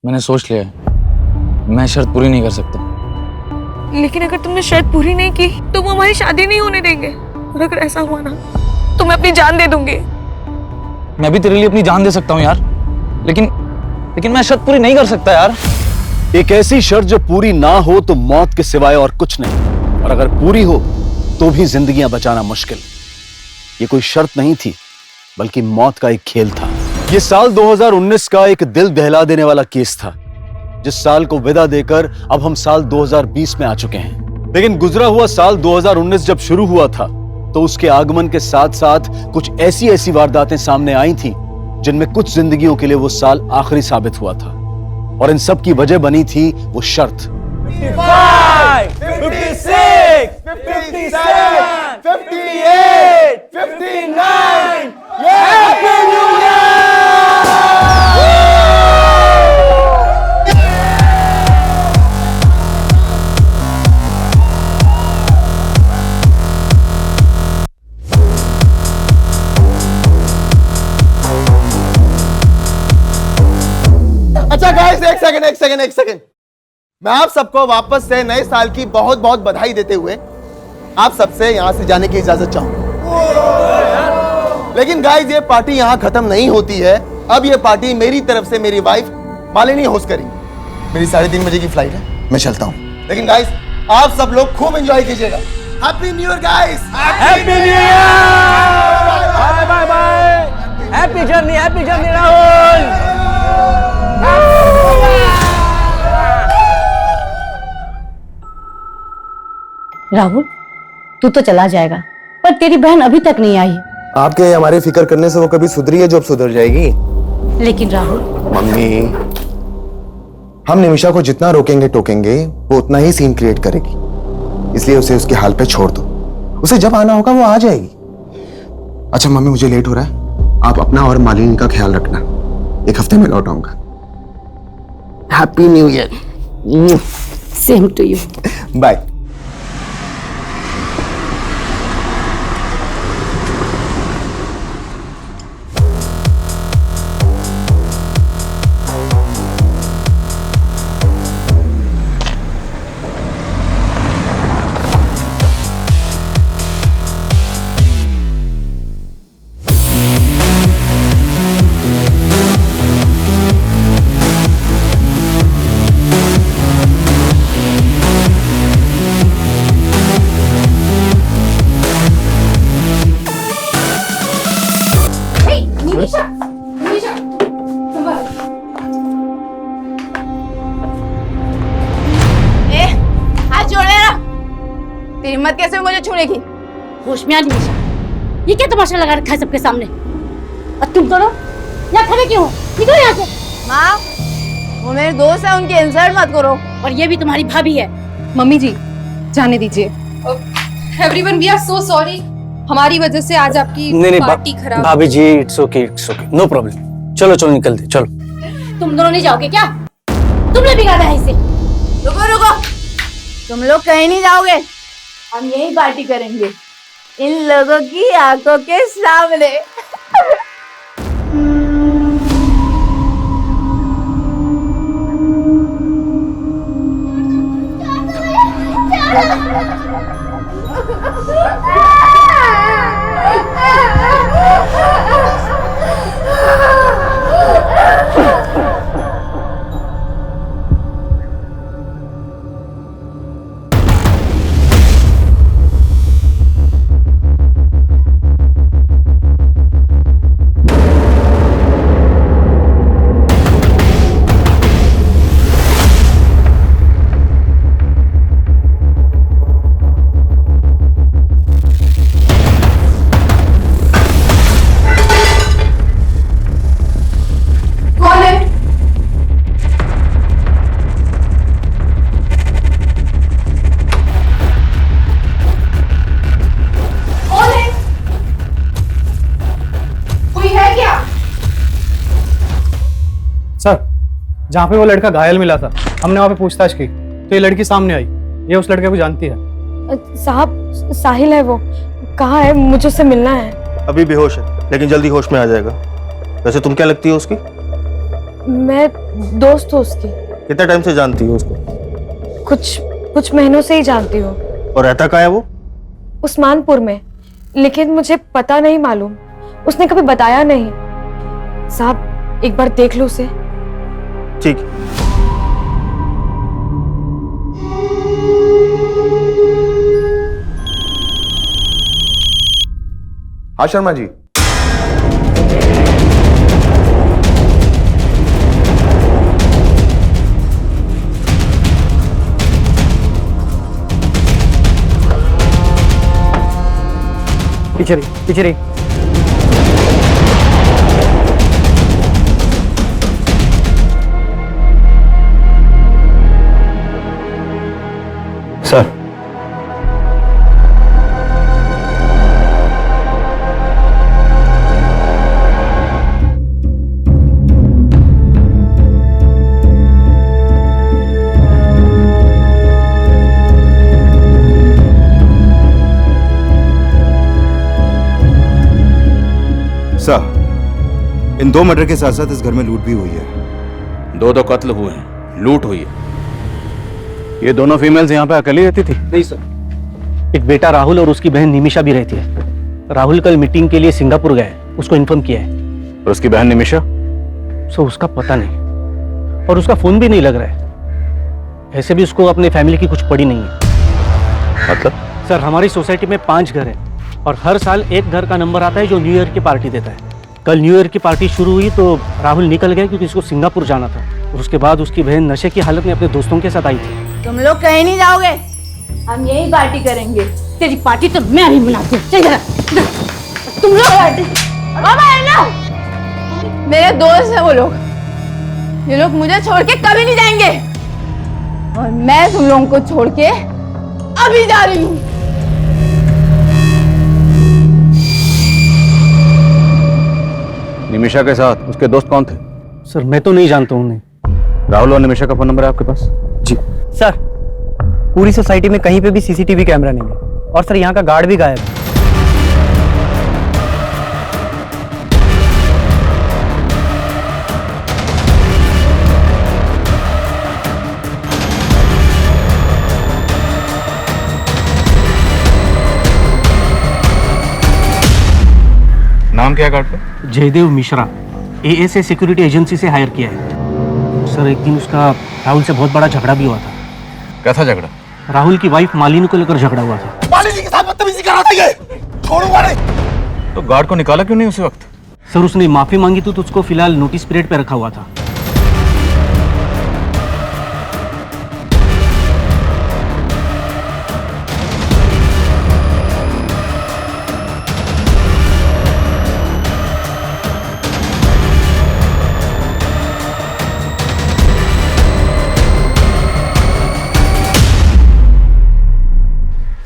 मैंने सोच लिया है, मैं शर्त पूरी नहीं कर सकता। लेकिन अगर तुमने शर्त पूरी नहीं की तो वो हमारी शादी नहीं होने देंगे। और अगर ऐसा हुआ ना तो मैं अपनी जान दे दूंगी। मैं भी तेरे लिए अपनी जान दे सकता हूँ यार, लेकिन मैं शर्त पूरी नहीं कर सकता यार। एक ऐसी शर्त जो पूरी ना हो तो मौत के सिवाय और कुछ नहीं, और अगर पूरी हो तो भी जिंदगियां बचाना मुश्किल। ये कोई शर्त नहीं थी बल्कि मौत का एक खेल था। ये साल 2019 का एक दिल दहला देने वाला केस था, जिस साल को विदा देकर अब हम साल 2020 में आ चुके हैं। लेकिन गुजरा हुआ साल 2019 जब शुरू हुआ था तो उसके आगमन के साथ साथ कुछ ऐसी वारदातें सामने आई थी जिनमें कुछ जिंदगियों के लिए वो साल आखिरी साबित हुआ था, और इन सब की वजह बनी थी वो शर्त। 55, 56, 57, 58, 59, Happy New Year! अच्छा गाइस, एक सेकंड। मैं आप सबको वापस से नए साल की बहुत बहुत बधाई देते हुए आप सबसे यहां से जाने की इजाजत चाहूंगा। लेकिन गाइस, ये पार्टी यहां खत्म नहीं होती है। अब ये पार्टी मेरी तरफ से मेरी वाइफ मालिनी होस्ट करेंगी। मेरी 3:30 बजे की फ्लाइट है, मैं चलता हूं। लेकिन गाइस, आप सब लोग खूब एंजॉय कीजिएगा। Happy new year guys. Happy New Year! Bye bye bye! Happy journey Rahul! Rahul, तू तो चला जाएगा पर तेरी बहन अभी तक नहीं आई। आपके हमारे फिक्र करने से वो कभी सुधरी है जो अब सुधर जाएगी। लेकिन राहुल, मम्मी, हम निमिषा को जितना रोकेंगे टोकेंगे वो उतना ही सीन क्रिएट करेगी, इसलिए उसे उसके हाल पे छोड़ दो। उसे जब आना होगा वो आ जाएगी। अच्छा मम्मी, मुझे लेट हो रहा है, आप अपना और मालिनी का ख्याल रखना। 1 हफ्ते में लौट आऊंगा। Happy new year. Same to you. Bye. तेरी हिम्मत कैसे हुई मुझे छूने की? होश में आ निमिषा, ये क्या तमाशा लगा रखा है सबके सामने? और तुम दोनों यहाँ खड़े क्यों हो? निकलो यहाँ से। माँ, वो मेरे दोस्त है, उनकी इंसल्ट मत करो। और ये भी तुम्हारी भाभी है। मम्मी जी, जाने दीजिए। Everyone, we are so sorry. हमारी वजह से आज आपकी पार्टी खराब। भाभी जी, इट्स ओके, नो प्रॉब्लम। चलो निकलते, चलो। तुम दोनों नहीं जाओगे क्या? तुमने बिगाड़ा है इसे। रुको, तुम लोग कहीं नहीं जाओगे। हम यही पार्टी करेंगे इन लोगों की आंखों के सामने। सर, जहाँ पे वो लड़का घायल मिला था, हमने वहाँ पे पूछताछ की तो ये लड़की सामने आई। ये उस लड़के को जानती है। साहब, साहिल है वो। कहाँ है? मुझे उससे मिलना है। अभी बेहोश है लेकिन जल्दी होश में आ जाएगा। वैसे तुम क्या लगती हो उसकी? मैं दोस्त हूँ उसकी। कितने टाइम से जानती हो उसको? कुछ महीनों से ही जानती हूँ। और रहता कहाँ है वो? उस्मानपुर में, लेकिन मुझे पता नहीं मालूम, उसने कभी बताया नहीं। साहब एक बार देख लो उसे। ठीक। हाँ शर्मा जी। पीछे रही, पीछे रही। सर, सर, इन 2 मर्डर के साथ साथ इस घर में लूट भी हुई है। 2 कत्ल हुए हैं, लूट हुई है। ये दोनों फीमेल्स यहाँ पे अकेली रहती थी? नहीं सर, एक बेटा राहुल और उसकी बहन निमिषा भी रहती है। राहुल कल मीटिंग के लिए सिंगापुर गए, उसको इन्फॉर्म किया है। और उसकी बहन निमिषा? सो उसका पता नहीं, और उसका फोन भी नहीं लग रहा है। ऐसे भी उसको अपने फैमिली की कुछ पड़ी नहीं है। मतलब? सर, हमारी सोसाइटी में 5 घर हैं और हर साल एक घर का नंबर आता है जो न्यू ईयर की पार्टी देता है। कल न्यू ईयर की पार्टी शुरू हुई तो राहुल निकल गया क्योंकि उसको सिंगापुर जाना था, और उसके बाद उसकी बहन नशे की हालत में अपने दोस्तों के साथ आई थी। तुम लोग कहीं नहीं जाओगे, हम यही पार्टी करेंगे। तेरी पार्टी तो मैं भी मनाती हूँ। चल जरा, तुम लोग मेरे दोस्त हैं वो लोग, ये लोग मुझे छोड़ के कभी नहीं जाएंगे, और मैं तुम लोगों को छोड़ के अभी जा रही हूँ। निमिषा के साथ उसके दोस्त कौन थे? सर, मैं तो नहीं जानता हूँ उन्हें। राहुल और निमिषा का फोन नंबर है आपके पास? जी सर, पूरी सोसाइटी में कहीं पे भी सीसीटीवी कैमरा नहीं है, और सर यहाँ का गार्ड भी गायब है। नाम क्या है गार्ड का? Jaidev Mishra, ASA security agency से हायर किया है। सर, एक दिन उसका राहुल से बहुत बड़ा झगड़ा भी हुआ था। कैसा झगड़ा? राहुल की वाइफ मालिनी को लेकर झगड़ा हुआ था। मालिनी के साथ बदतमीजी कर रहा था, छोड़ूंगा नहीं। तो गार्ड को निकाला क्यों नहीं उसी वक्त? सर, उसने माफी मांगी तो उसको फिलहाल नोटिस पीरियड पे रखा हुआ था।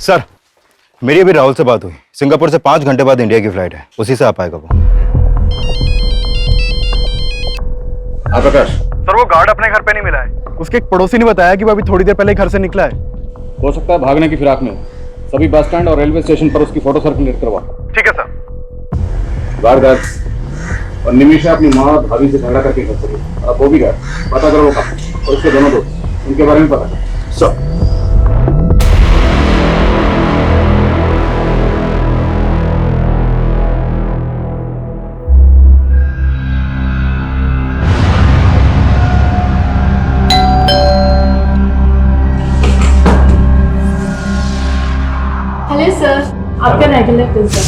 सर, मेरी अभी राहुल से बात हुई। सिंगापुर से 5 घंटे बाद इंडिया की फ्लाइट है, उसी से आ पाएगा वो। प्रकाश सर, वो गार्ड अपने घर पे नहीं मिला है। उसके एक पड़ोसी ने बताया कि वो अभी थोड़ी देर पहले घर से निकला है। हो सकता है भागने की फिराक में। सभी बस स्टैंड और रेलवे स्टेशन पर उसकी फोटो सर्कुलेट करवा। ठीक है सर। गार्ड और निमिषा अपनी माँ और भाभी से झगड़ा करके घर चली, अब वो भी गार्ड पता करो वो कहाँ, और उसके दोनों दोस्त, उनके बारे में पता करो। सर, हेलो सर, आपका रेगुलर पिज्जा।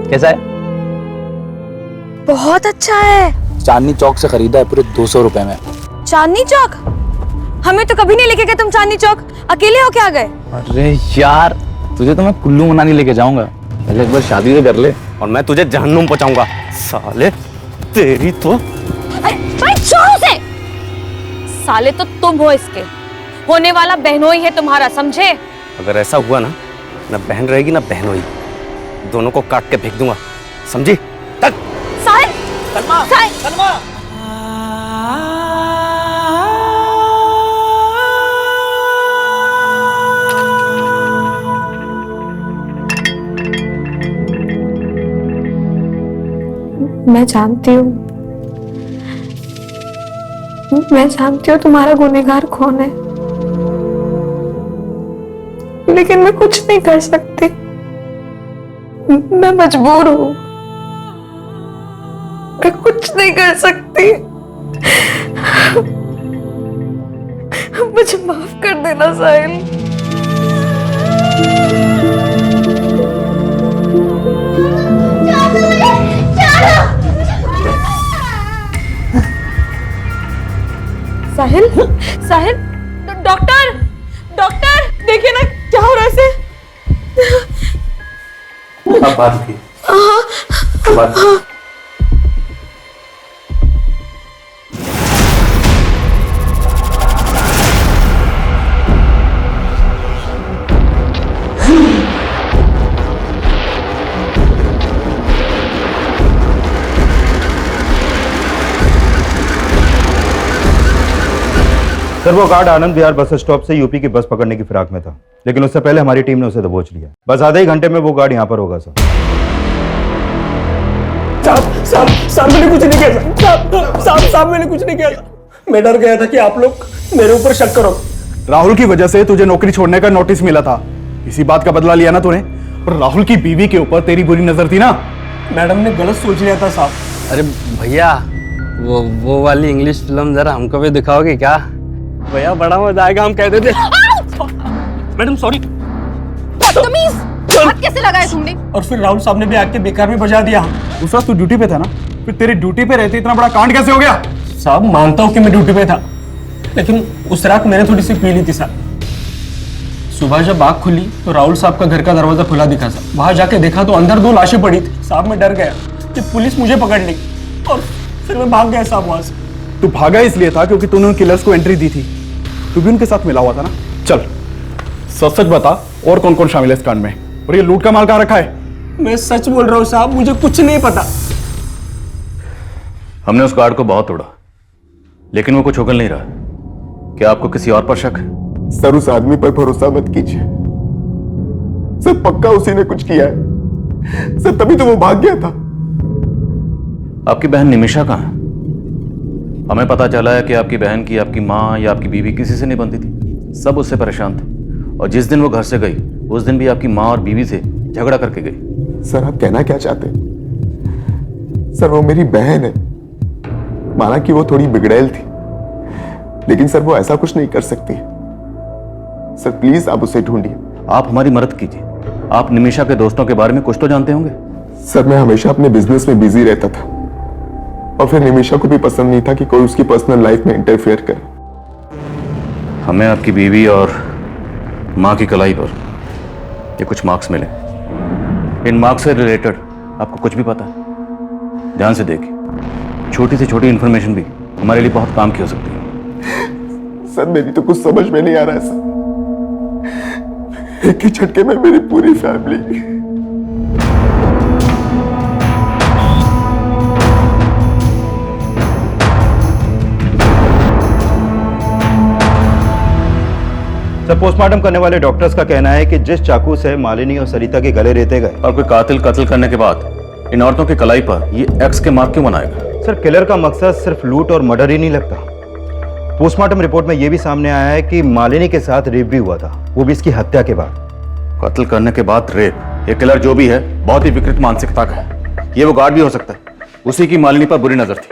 कैसा है? बहुत अच्छा है। चांदनी चौक से खरीदा है, पूरे 200 रुपए में। चांदनी चौक? हमें तो कभी नहीं लेके गए तुम चांदनी चौक, अकेले होके आ गए। अरे यार, तुझे तो मैं कुल्लू मनाली लेके जाऊंगा, पहले एक बार शादी तो कर ले। और मैं तुझे जहन्नुम पहुंचाऊंगा साले, तेरी तो। भाई छोड़ो उसे। साले तो तुम हो इसके, होने वाला बहनोई है तुम्हारा, समझे? अगर ऐसा हुआ ना बहन रहेगी ना बहनोई, दोनों को काट के फेंक दूंगा, समझी? साले मैं जानती हूँ तुम्हारा गुनहगार कौन है, लेकिन मैं कुछ नहीं कर सकती। मैं मजबूर हूँ, मैं कुछ नहीं कर सकती। मुझे माफ कर देना साहिल। साहिल, साहिल, डॉक्टर, डॉक्टर, देखिए ना क्या हो रहा है इसे। आप बात की बात। सर वो guard Anand Vihar bus stop से यूपी की बस पकड़ने की फिराक में था, लेकिन उससे पहले हमारी टीम ने उसे दबोच लिया। बस आधे ही घंटे में वो गार्ड यहाँ पर होगा सर। साहब मैंने कुछ नहीं किया। साहब मैंने कुछ नहीं किया। मैं डर गया था कि आप लोग मेरे ऊपर शक करो। राहुल की वजह से तुझे नौकरी छोड़ने का नोटिस मिला था, इसी बात का बदला लिया ना तूने। और राहुल की बीवी के ऊपर तेरी बुरी नजर थी ना। मैडम ने गलत सोच लिया था साहब। अरे भैया वो वाली इंग्लिश फिल्म जरा हमको भी दिखाओगे क्या? भैया बड़ा मजा आएगा, हम कहते थे। Madam sorry. बदतमीज, हाथ कैसे लगाए तुमने? और फिर राहुल साहब ने भी आके बेकार में बजा दिया। उस वक्त तू ड्यूटी पे था ना, फिर तेरी ड्यूटी पे रहते इतना बड़ा कांड कैसे हो गया? साहब मानता हूँ कि मैं ड्यूटी पे था, लेकिन उस रात मैंने थोड़ी सी पी ली थी साहब। सुबह जब आँख खुली तो राहुल साहब का घर का दरवाजा खुला दिखा साहब। वहां जाके देखा तो अंदर 2 लाशें पड़ी थी साहब। मैं डर गया कि पुलिस मुझे पकड़ लेगी और फिर मैं भाग गया साहब वहां से। तू भागा इसलिए था क्योंकि तूने उन किलर्स को एंट्री दी थी। तू भी उनके साथ मिला हुआ था ना। चल सच बता, और कौन कौन शामिल है इस कांड में, और ये लूट का माल कहाँ रखा है? मैं सच बोल रहा हूँ साहब, मुझे कुछ नहीं पता। हमने उस गार्ड को बहुत तोड़ा, लेकिन वो कुछ उगल नहीं रहा। क्या आपको किसी और पर शक है? सर उस आदमी पर भरोसा मत कीजिए सर, पक्का उसी ने कुछ किया है सर, तभी तो वो भाग गया था। आपकी बहन निमिषा कहाँ है? हमें पता चला है कि आपकी बहन की आपकी माँ या आपकी बीवी किसी से नहीं बनती थी, सब उससे परेशान थे। और जिस दिन वो घर से गई उस दिन भी आपकी माँ और बीवी से झगड़ा करके गई। सर आप कहना क्या चाहते हैं? सर वो मेरी बहन है, माना कि वो थोड़ी बिगड़ैल थी, लेकिन सर वो ऐसा कुछ नहीं कर सकती। सर प्लीज आप उसे ढूंढिए। आप हमारी मदद कीजिए। आप निमिषा के दोस्तों के बारे में कुछ तो जानते होंगे। सर मैं हमेशा अपने बिजनेस में बिजी रहता था, और फिर निमिषा को भी पसंद नहीं था कि कोई उसकी पर्सनल लाइफ में इंटरफेयर करे। हमें आपकी बीवी और माँ की कलाई पर ये कुछ मार्क्स मिले। इन मार्क्स से रिलेटेड आपको कुछ भी पता है? ध्यान से देखिए, छोटी से छोटी इंफॉर्मेशन भी हमारे लिए बहुत काम की हो सकती है। सर मेरी तो कुछ समझ में नहीं आ रहा है सर, एक ही झटके में मेरी पूरी फैमिली। सर पोस्टमार्टम करने वाले डॉक्टर्स का कहना है कि जिस चाकू से मालिनी और सरिता के गले रेते गए, और कोई कातिल कत्ल करने के बाद इन औरतों की कलाई पर ये एक्स के मार्क क्यों बनाएगा? सर किलर का मकसद सिर्फ लूट और मर्डर ही नहीं लगता। पोस्टमार्टम रिपोर्ट में यह भी सामने आया है कि मालिनी के साथ रेप भी हुआ था, वो भी इसकी हत्या के बाद। कत्ल करने के बाद रेप? ये किलर जो भी है बहुत ही विकृत मानसिकता का है। ये वो गार्ड भी हो सकता है, उसी की मालिनी पर बुरी नजर थी।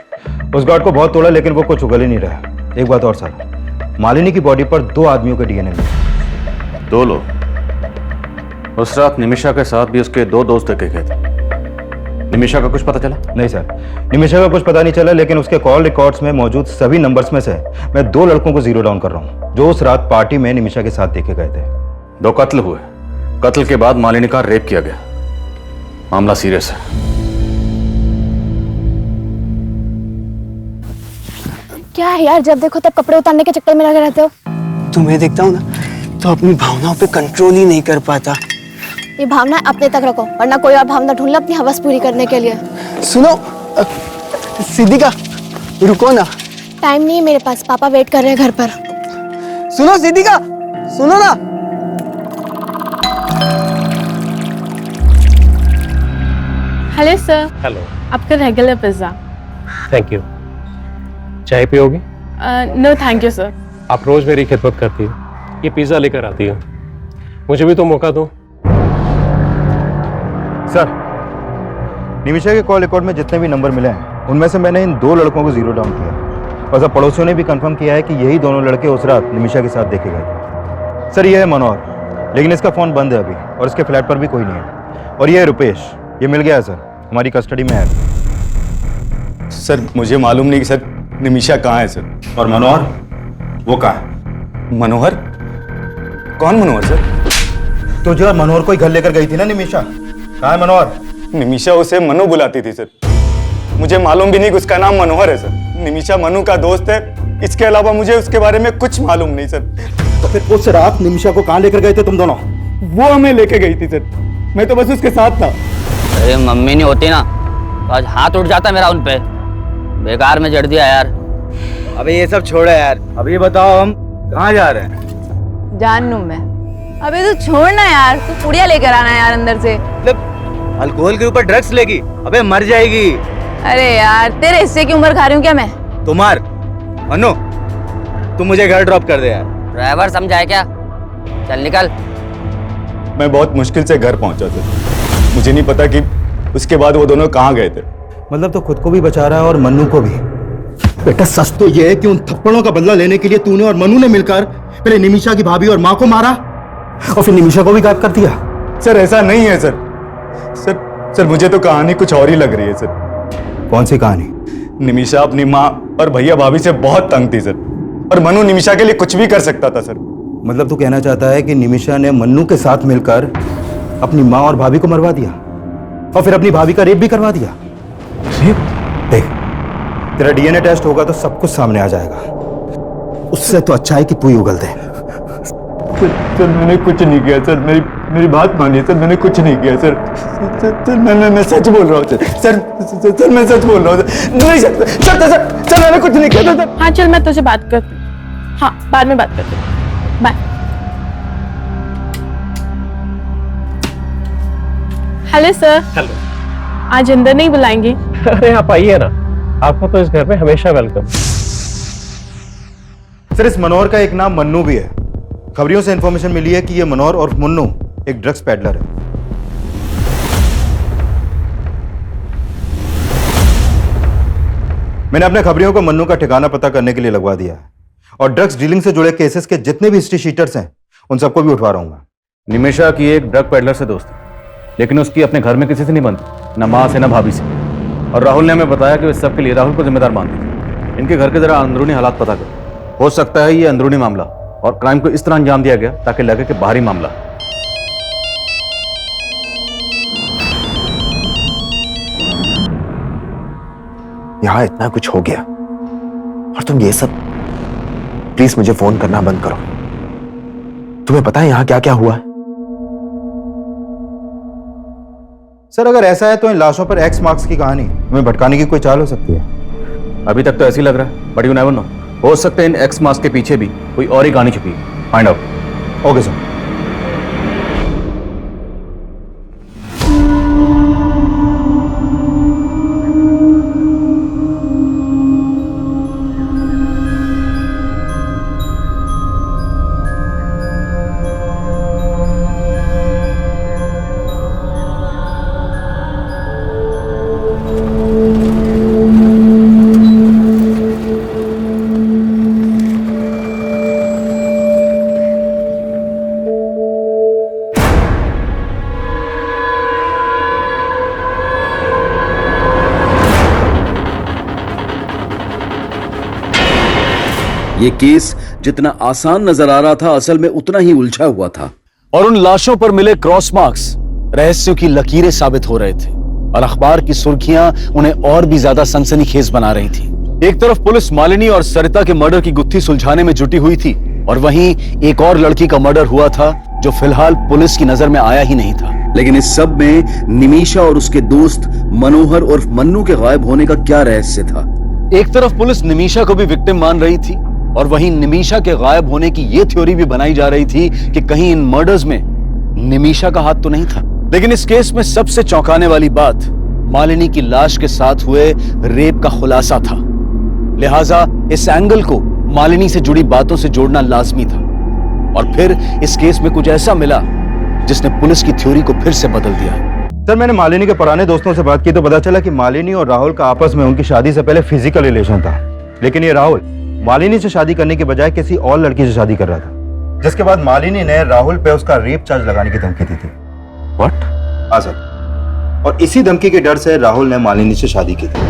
उस गार्ड को बहुत तोड़ा, लेकिन वो कुछ उगल ही नहीं रहा। एक बात और सर, मालिनी की बॉडी पर 2 आदमियों के डीएनए मिले। 2 लोग? उस रात निमिषा के साथ भी उसके 2 दोस्त देखे गए थे। निमिषा का कुछ पता चला? नहीं सर, निमिषा का कुछ पता नहीं चला, लेकिन उसके कॉल रिकॉर्ड्स में मौजूद सभी नंबर्स में से मैं 2 लड़कों को जीरो डाउन कर रहा हूं, जो उस रात पार्टी में निमिषा के साथ देखे गए थे। 2 कत्ल हुए, कत्ल के बाद मालिनी का रेप किया गया। मामला सीरियस है। क्या है यार, जब देखो तब कपड़े उतारने के चक्कर में लगे रहते हो। तुम्हें देखता हूँ ना तो अपनी भावनाओं पे कंट्रोल ही नहीं कर पाता। ये भावना अपने तक रखो, वरना कोई और भावना ढूंढ लो अपनी हवस पूरी करने के लिए। सुनो, सिद्धिका रुको ना। टाइम नहीं है मेरे पास, पापा वेट कर रहे हैं घर पर। सुनो सिद्धिका, सुनो ना। हेलो सर, हेलो, आपका रेगुलर पिज्जा। Thank you. चाय पियोगी? No thank you sir. आप रोज मेरी खिदमत करती हो, ये पिज्जा लेकर आती हो, मुझे भी तो मौका दो। सर, निमिषा के कॉल रिकॉर्ड में जितने भी नंबर मिले हैं उनमें से मैंने इन 2 लड़कों को जीरो डाउन किया और सब पड़ोसियों ने भी कंफर्म किया है कि यही दोनों लड़के उस रात निमिषा के साथ देखे गए थे। सर, ये है मनोहर, लेकिन इसका फ़ोन बंद है अभी और इसके फ्लैट पर भी कोई नहीं है। और ये है रुपेश, ये मिल गया है सर, हमारी कस्टडी में है। सर मुझे मालूम नहीं कि सर निमिषा कहाँ है सर। और मनोहर, वो कहाँ है? मनोहर? कौन मनोहर सर? तुझे और मनोहर को ही घर लेकर गई थी ना निमिषा, कहाँ है मनोहर? निमिषा उसे मनु बुलाती थी सर, मुझे मालूम भी नहीं कि उसका नाम मनोहर है सर। निमिषा मनु का दोस्त है, इसके अलावा मुझे उसके बारे में कुछ मालूम नहीं सर। तो फिर उस रात निमिषा को कहाँ लेकर गए थे तुम दोनों? वो हमें लेके गई थी सर, मैं तो बस उसके साथ था। अरे मम्मी नहीं होती ना तो आज हाथ उठ जाता मेरा उन पे, बेकार में जड़ दिया यार। अबे ये सब छोड़ो यार, अब ये बताओ हम कहाँ जा रहे हैं? जान लूं मैं। अबे तू छोड़ ना यार, तू पुड़िया लेकर आना यार अंदर से। मतलब अल्कोहल के ऊपर ड्रग्स लेगी? अबे मर जाएगी। अरे यार, तेरे हिस्से की उम्र खा रही हूँ क्या मैं? तुम्हार मनु, तुम मुझे घर ड्रॉप कर दे यार। ड्राइवर समझाए क्या? चल निकल। मैं बहुत मुश्किल से घर पहुंचा था, मुझे नहीं पता कि उसके बाद वो दोनों कहाँ गए थे। मतलब तो खुद को भी बचा रहा है और मन्नू को भी। बेटा सच तो ये है कि उन थप्पड़ों का बदला लेने के लिए तूने और मन्नू ने मिलकर पहले निमिषा की भाभी और माँ को मारा और फिर निमिषा को भी गायब कर दिया। सर ऐसा नहीं है सर। सर मुझे तो कहानी कुछ और ही लग रही है सर। कौन सी कहानी? निमिषा अपनी माँ और भैया भाभी से बहुत तंग थी सर, और मनु निमिषा के लिए कुछ भी कर सकता था सर। मतलब तू कहना चाहता है कि निमिषा ने मन्नू के साथ मिलकर अपनी माँ और भाभी को मरवा दिया और फिर अपनी भाभी का रेप भी करवा दिया? देख, तेरा डीएनए टेस्ट होगा तो सब कुछ सामने आ जाएगा। उससे तो अच्छा है कि तू ही उगल दे। सर मैंने कुछ नहीं किया सर, मेरी बात मानिए सर, मैंने कुछ नहीं किया सर। मैं सच बोल रहा हूँ सर, मैं सच बोल रहा हूँ नहीं सर, मैंने कुछ नहीं किया सर। हाँ चल, मैं तुझे बात करती हूँ। हाँ बाद में बात करती हूँ, बाय। Hello sir. हेलो। आज अंदर नहीं बुलाएंगे? अरे आप आइए ना, आपको तो इस घर में हमेशा वेलकम। सर इस मनोहर का एक नाम मन्नू भी है। खबरियों से इंफॉर्मेशन मिली है कि ये मनोहर और मुन्नू एक ड्रग्स पैडलर है। मैंने अपने खबरियों को मन्नू का ठिकाना पता करने के लिए लगवा दिया है और ड्रग्स डीलिंग से जुड़े केसेस के जितने भी हिस्ट्री शीटर्स हैं उन सबको भी उठवा रहा हूं मैं। निमिषा की एक ड्रग पेडलर से दोस्ती, लेकिन उसकी अपने घर में किसी से नहीं बनती, न माँ से न भाभी से। और राहुल ने हमें बताया कि इस सब के लिए राहुल को जिम्मेदार मानती थी। इनके घर के जरा अंदरूनी हालात पता करो, हो सकता है ये अंदरूनी मामला और क्राइम को इस तरह अंजाम दिया गया ताकि लगे कि बाहरी मामला। यहां इतना कुछ हो गया और तुम ये सब, प्लीज मुझे फोन करना बंद करो। तुम्हें पता है यहां क्या क्या हुआ है? सर अगर ऐसा है तो इन लाशों पर एक्स मार्क्स की कहानी हमें भटकाने की कोई चाल हो सकती है। अभी तक तो ऐसे ही लग रहा है, बट यू नेवर नो, हो सकता है इन एक्स मास्क के पीछे भी कोई और ही कहानी छुपी है। Find out. Okay sir. ये केस जितना आसान नजर आ रहा था असल में उतना ही उलझा हुआ था, और उन लाशों पर मिले क्रॉस मार्क्स रहस्यों की लकीरें साबित हो रहे थे और अखबार की सुर्खियां उन्हें और भी ज्यादा सनसनीखेज बना रही थी। एक तरफ पुलिस मालिनी और सरिता के मर्डर की गुत्थी सुलझाने में जुटी हुई थी और वहीं एक और लड़की का मर्डर हुआ था जो फिलहाल पुलिस की नजर में आया ही नहीं था। लेकिन इस सब में निमीशा और उसके दोस्त मनोहर और मन्नू के गायब होने का क्या रहस्य था? एक तरफ पुलिस निमीशा को भी विक्टिम मान रही थी और वहीं निमीशा के गायब होने की यह थ्योरी भी बनाई जा रही थी कि कहीं इन मर्डर्स में निमीशा का हाथ तो नहीं था। लेकिन इस केस में सबसे चौंकाने वाली बात मालिनी की लाश के साथ हुए रेप का खुलासा था। लिहाजा इस एंगल को मालिनी से जुड़ी बातों से जोड़ना लाजमी था। और फिर इस केस में कुछ ऐसा मिला जिसने पुलिस की थ्योरी को फिर से बदल दिया। सर, मैंने मालिनी के पुराने दोस्तों से बात की तो पता चला कि मालिनी और राहुल का आपस में उनकी शादी से पहले फिजिकल रिलेशन था। लेकिन ये राहुल मालिनी से शादी करने के बजाय किसी और लड़की से शादी कर रहा था, जिसके बाद मालिनी ने राहुल पे उसका रेप चार्ज लगाने की धमकी दी थी। व्हाट? हाँ सर, और इसी धमकी के डर से राहुल ने मालिनी से शादी की थी।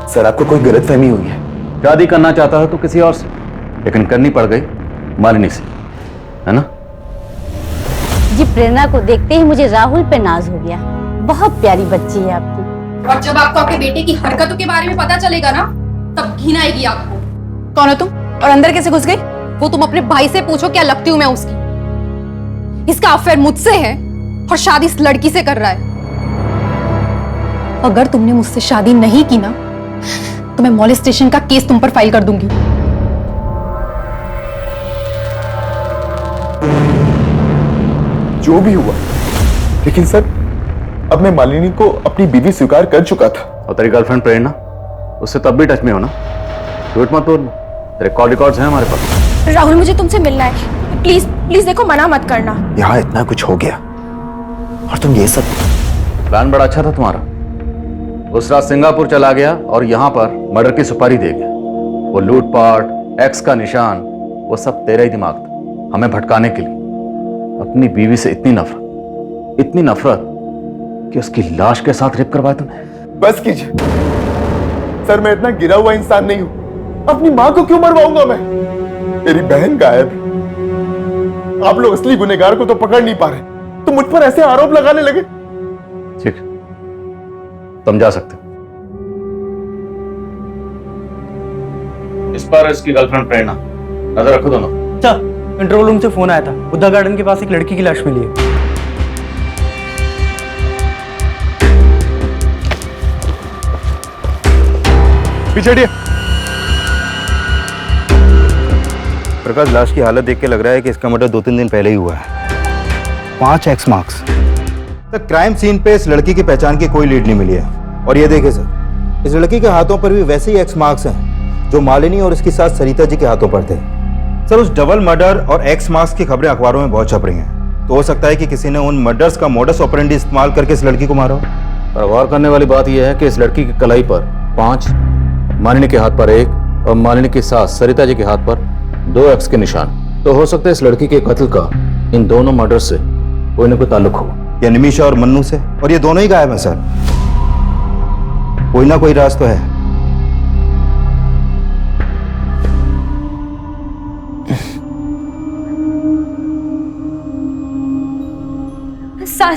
सर, आपको कोई गलतफहमी हुई है। शादी करना चाहता है तो किसी और से, लेकिन करनी पड़ गई मालिनी से, है ना? जी, प्रेरणा को देखते ही मुझे राहुल पे नाज हो गया। बहुत प्यारी बच्ची है आपकी। और जब आपको आपके बेटे की हरकतों के बारे में पता चलेगा ना, तब घिन आएगी आपको। कौन हो तुम और अंदर कैसे घुस गई? वो तुम अपने भाई से पूछो क्या लगती हूँ मैं उसकी। इसका अफेयर मुझसे है और शादी इस लड़की से कर रहा है। अगर तुमने मुझसे शादी नहीं की ना, तो मैं मॉलेस्टेशन का केस तुम पर फाइल कर दूंगी। जो भी हुआ, लेकिन सर अब मैं मालिनी को अपनी बीवी स्वीकार कर चुका था। और तेरी गर्लफ्रेंड प्रेरणा, उससे तब भी टच में हो ना? झूठ मत बोल, तेरे कॉल रिकॉर्ड्स हैं हमारे पास। राहुल, मुझे तुमसे मिलना है। प्लीज प्लीज देखो, मना मत करना। यहाँ इतना कुछ हो गया और तुम ये सब। प्लान बड़ा अच्छा था तुम्हारा। उस रात सिंगापुर चला गया और यहाँ पर मर्डर की सुपारी दे गया। वो लूटपाट, एक्स का निशान, वो सब तेरा ही दिमाग था, हमें भटकाने के लिए। अपनी बीवी से इतनी नफरत कि उसकी लाश के साथ रेप करवाया तुमने। बस कीजिए सर, मैं इतना गिरा हुआ इंसान नहीं हूं। अपनी मां को क्यों मरवाऊंगा मैं? मेरी बहन गायब। आप लोग असली गुनहगार को तो पकड़ नहीं पा रहे, तो मुझ पर ऐसे आरोप लगाने लगे। ठीक, तुम जा सकते हो। इस पर इसकी गर्लफ्रेंड प्रेरणा, नजर रखो दोनों। अच्छा, कंट्रोल रूम से फोन आया था, बुद्धा गार्डन के पास एक लड़की की लाश मिली है। पीछे हटिए। प्रकाश, लाश की हालत देख के लग रहा है कि इसका मर्डर 2-3 दिन पहले ही हुआ है। 5 X marks. Sir, crime scene पे इस लड़की की पहचान की कोई लीड नहीं मिली है। और ये देखे सर, इस लड़की के हाथों पर भी वैसे ही एक्स मार्क्स हैं जो मालिनी और इसकी साथ सरिता जी के हाथों पर थे। सर, उस डबल मर्डर और एक्स मार्क्स की खबरें अखबारों में बहुत छप रही हैं। तो हो सकता है कि किसी ने उन मर्डर्स का मोडस ऑपरेंडी इस्तेमाल करके इस लड़की को मारा हो। पर गौर करने वाली बात यह है कि इस लड़की की कलाई पर 5, मालिनी के हाथ पर 1 और मालिनी की सास सरिता जी के हाथ पर 2 एक्स के निशान। तो हो सकता है इस लड़की के कत्ल का इन दोनों मर्डर से कोई न कोई ताल्लुक हो, या निमीशा और मन्नू से। और ये दोनों ही गायब हैं सर। कोई ना कोई राज तो है।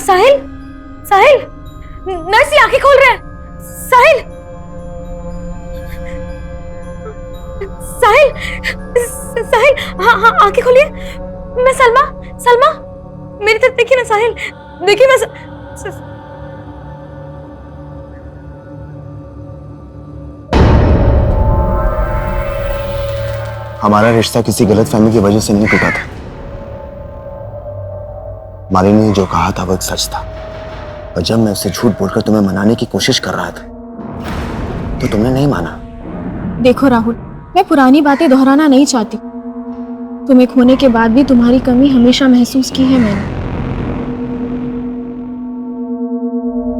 साहिल, साहिल, नर्स, आंखें खोल रहे हैं। साहिल, साहिल, साहिल, हाँ हाँ, आंखें खोलिए। मैं सलमा, सलमा, मेरी तरफ देखिए ना साहिल, देखिए मैं हमारा रिश्ता किसी गलतफहमी की वजह से नहीं टूटा था। मालिनी ने जो कहा था वो एक सच था, और जब मैं उसे झूठ बोलकर तुम्हें मनाने की कोशिश कर रहा था तो तुमने नहीं माना। देखो राहुल, मैं पुरानी बातें दोहराना नहीं चाहती। तुम्हें खोने के बाद भी तुम्हारी कमी हमेशा महसूस की है मैंने।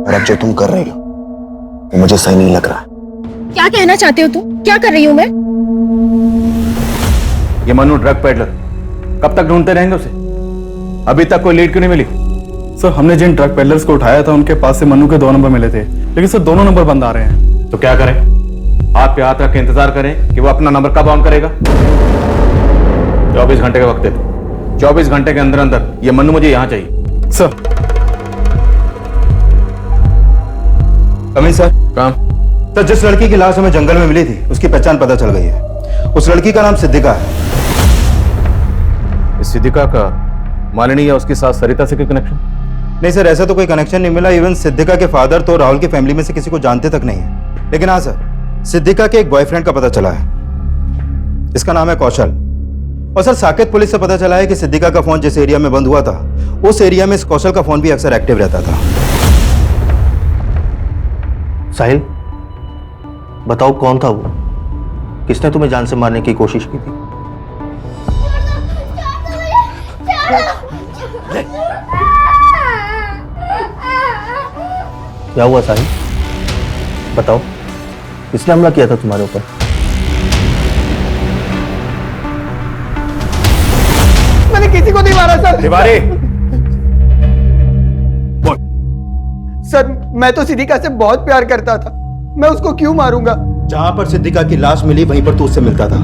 और अब जो तुम कर रही हो वो मुझे सही नहीं लग रहा। क्या कहना चाहते हो तुम? क्या कर रही हूं मैं? ये मनु ड्रग पेडलर, कब तक ढूंढते रहेंगे उसे? अभी तक कोई लीड क्यों नहीं मिली? सर, हमने जिन ड्रग पेडलर्स को उठाया था उनके पास से मनु के 2 नंबर मिले थे, लेकिन सर दोनों नंबर बंद आ रहे हैं। तो क्या करें? हाथ पे हाथ रख के इंतजार करें कि वो अपना नंबर कब ऑन करेगा? 24 घंटे का वक्त है। 24 घंटे के अंदर अंदर ये मनु मुझे यहां चाहिए। Sir, coming sir. काम। सर, जिस लड़की की लाश हमें जंगल में मिली थी उसकी पहचान पता चल गई है। उस लड़की का नाम सिद्धिका है। इस सिद्धिका का मालिनी या उसकी सास सरिता से कोई कनेक्शन? नहीं सर, ऐसा तो कोई कनेक्शन नहीं मिला। इवन सिद्धिका के फादर तो राहुल की फैमिली में से किसी को जानते तक नहीं है। लेकिन हाँ सर, सिद्धिका के एक बॉयफ्रेंड का पता चला है। इसका नाम है कौशल। और सर, साकेत पुलिस से पता चला है कि सिद्धिका का फोन जिस एरिया में बंद हुआ था, उस एरिया में इस कौशल का फोन भी अक्सर एक्टिव रहता था। साहिल, बताओ कौन था वो? किसने तुम्हें जान से मारने की कोशिश की थी? क्या हुआ साहिल? बताओ, किसने हमला किया था तुम्हारे ऊपर? मैंने किसी को नहीं मारा सर। तिवारी, सर, मैं तो सिद्धिका से बहुत प्यार करता था, मैं उसको क्यों मारूंगा? जहां पर सिद्धिका की लाश मिली वहीं पर तू उससे मिलता था।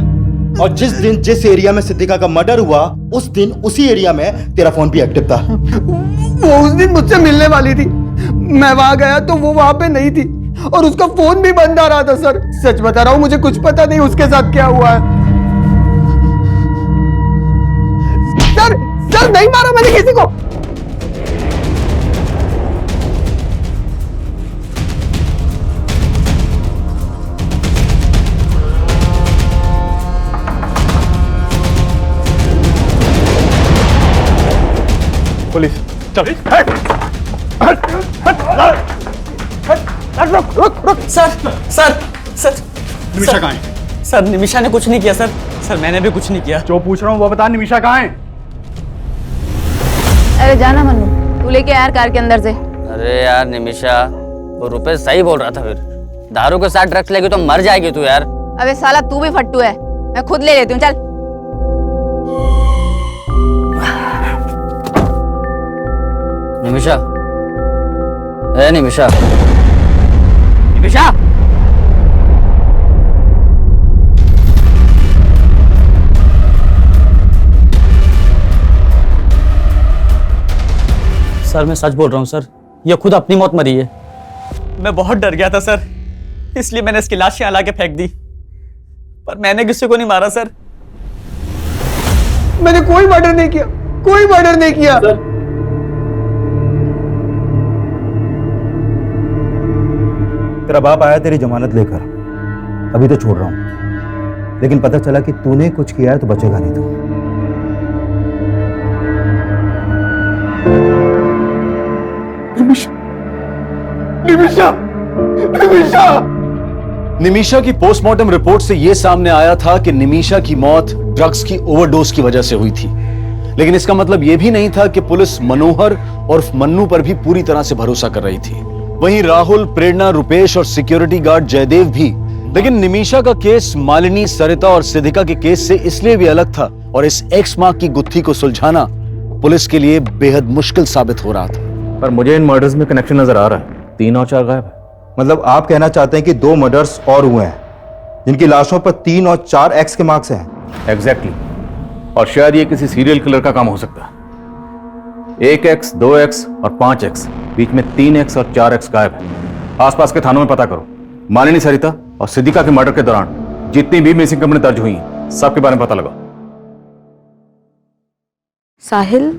और जिस दिन जिस एरिया में सिद्धिका का मर्डर हुआ, उस दिन उसी एरिया में तेरा फोन भी एक्टिव था। वो उस दिन मुझसे मिलने वाली थी, मैं वहां गया तो वो वहां पे नहीं थी और उसका फोन भी बंद आ रहा था। सर, सच बता रहा हूं, मुझे कुछ पता नहीं उसके साथ क्या हुआ है। सर, नहीं मारा मैंने किसी को। पुलिस, चल। रुक। सर निमिषा कहाँ है? सर, निमिषा ने कुछ नहीं किया सर। सर, मैंने भी कुछ नहीं किया। जो पूछ रहा हूँ वो बता, निमिषा कहाँ है? अरे जाना मन्नू, तू लेके यार कार के अंदर से। अरे यार निमिषा, वो रुपेश सही बोल रहा था। फिर दारू के साथ ड्रग्स लेगी तो मर जाएगी तू यार। अबे साला, तू भी फट्टू है, मैं खुद ले लेती हूँ, चल। निमिषा, ए निमिषा, निमिषा, सर मैं सच बोल रहा हूँ सर, ये खुद अपनी मौत मरी है। मैं बहुत डर गया था सर, इसलिए मैंने इसकी लाश यहाँ ला के फेंक दी, पर मैंने किसी को नहीं मारा सर। मैंने कोई मर्डर नहीं किया, कोई मर्डर नहीं किया। तेरा बाप आया तेरी जमानत लेकर, अभी तो छोड़ रहा हूं, लेकिन पता चला कि तूने कुछ किया है तो बचेगा नहीं तू। निमिषा की पोस्टमार्टम रिपोर्ट से यह सामने आया था कि निमिषा की मौत ड्रग्स की ओवरडोज की वजह से हुई थी, लेकिन इसका मतलब यह भी नहीं था कि पुलिस मनोहर और मन्नू पर भी पूरी तरह से भरोसा कर रही थी। वहीं राहुल, प्रेरणा, रुपेश और सिक्योरिटी गार्ड जयदेव भी। लेकिन निमिषा का केस मालिनी, सरिता और सिद्धिका के केस से इसलिए भी अलग था और इस एक्स मार्क की गुत्थी को सुलझाना पुलिस के लिए बेहद मुश्किल साबित हो रहा था। पर मुझे इन मर्डर्स में कनेक्शन नजर आ रहा है, 3 और 4 गायब है। मतलब आप कहना चाहते हैं कि 2 मर्डर्स और हुए हैं जिनकी लाशों पर 3 और 4 एक्स के मार्क्स हैं? एग्जैक्टली। और शायद ये किसी सीरियल किलर का काम हो सकता है। 1X, 2X और 5X, बीच में 3X और 4X गायब है। आसपास के थानों में पता करो। मालिनी, सरिता और सिद्धिका के मर्डर के दौरान जितनी भी मिसिंग कंप्लेंट दर्ज हुई हैं, सबके बारे में पता लगाओ। साहिल,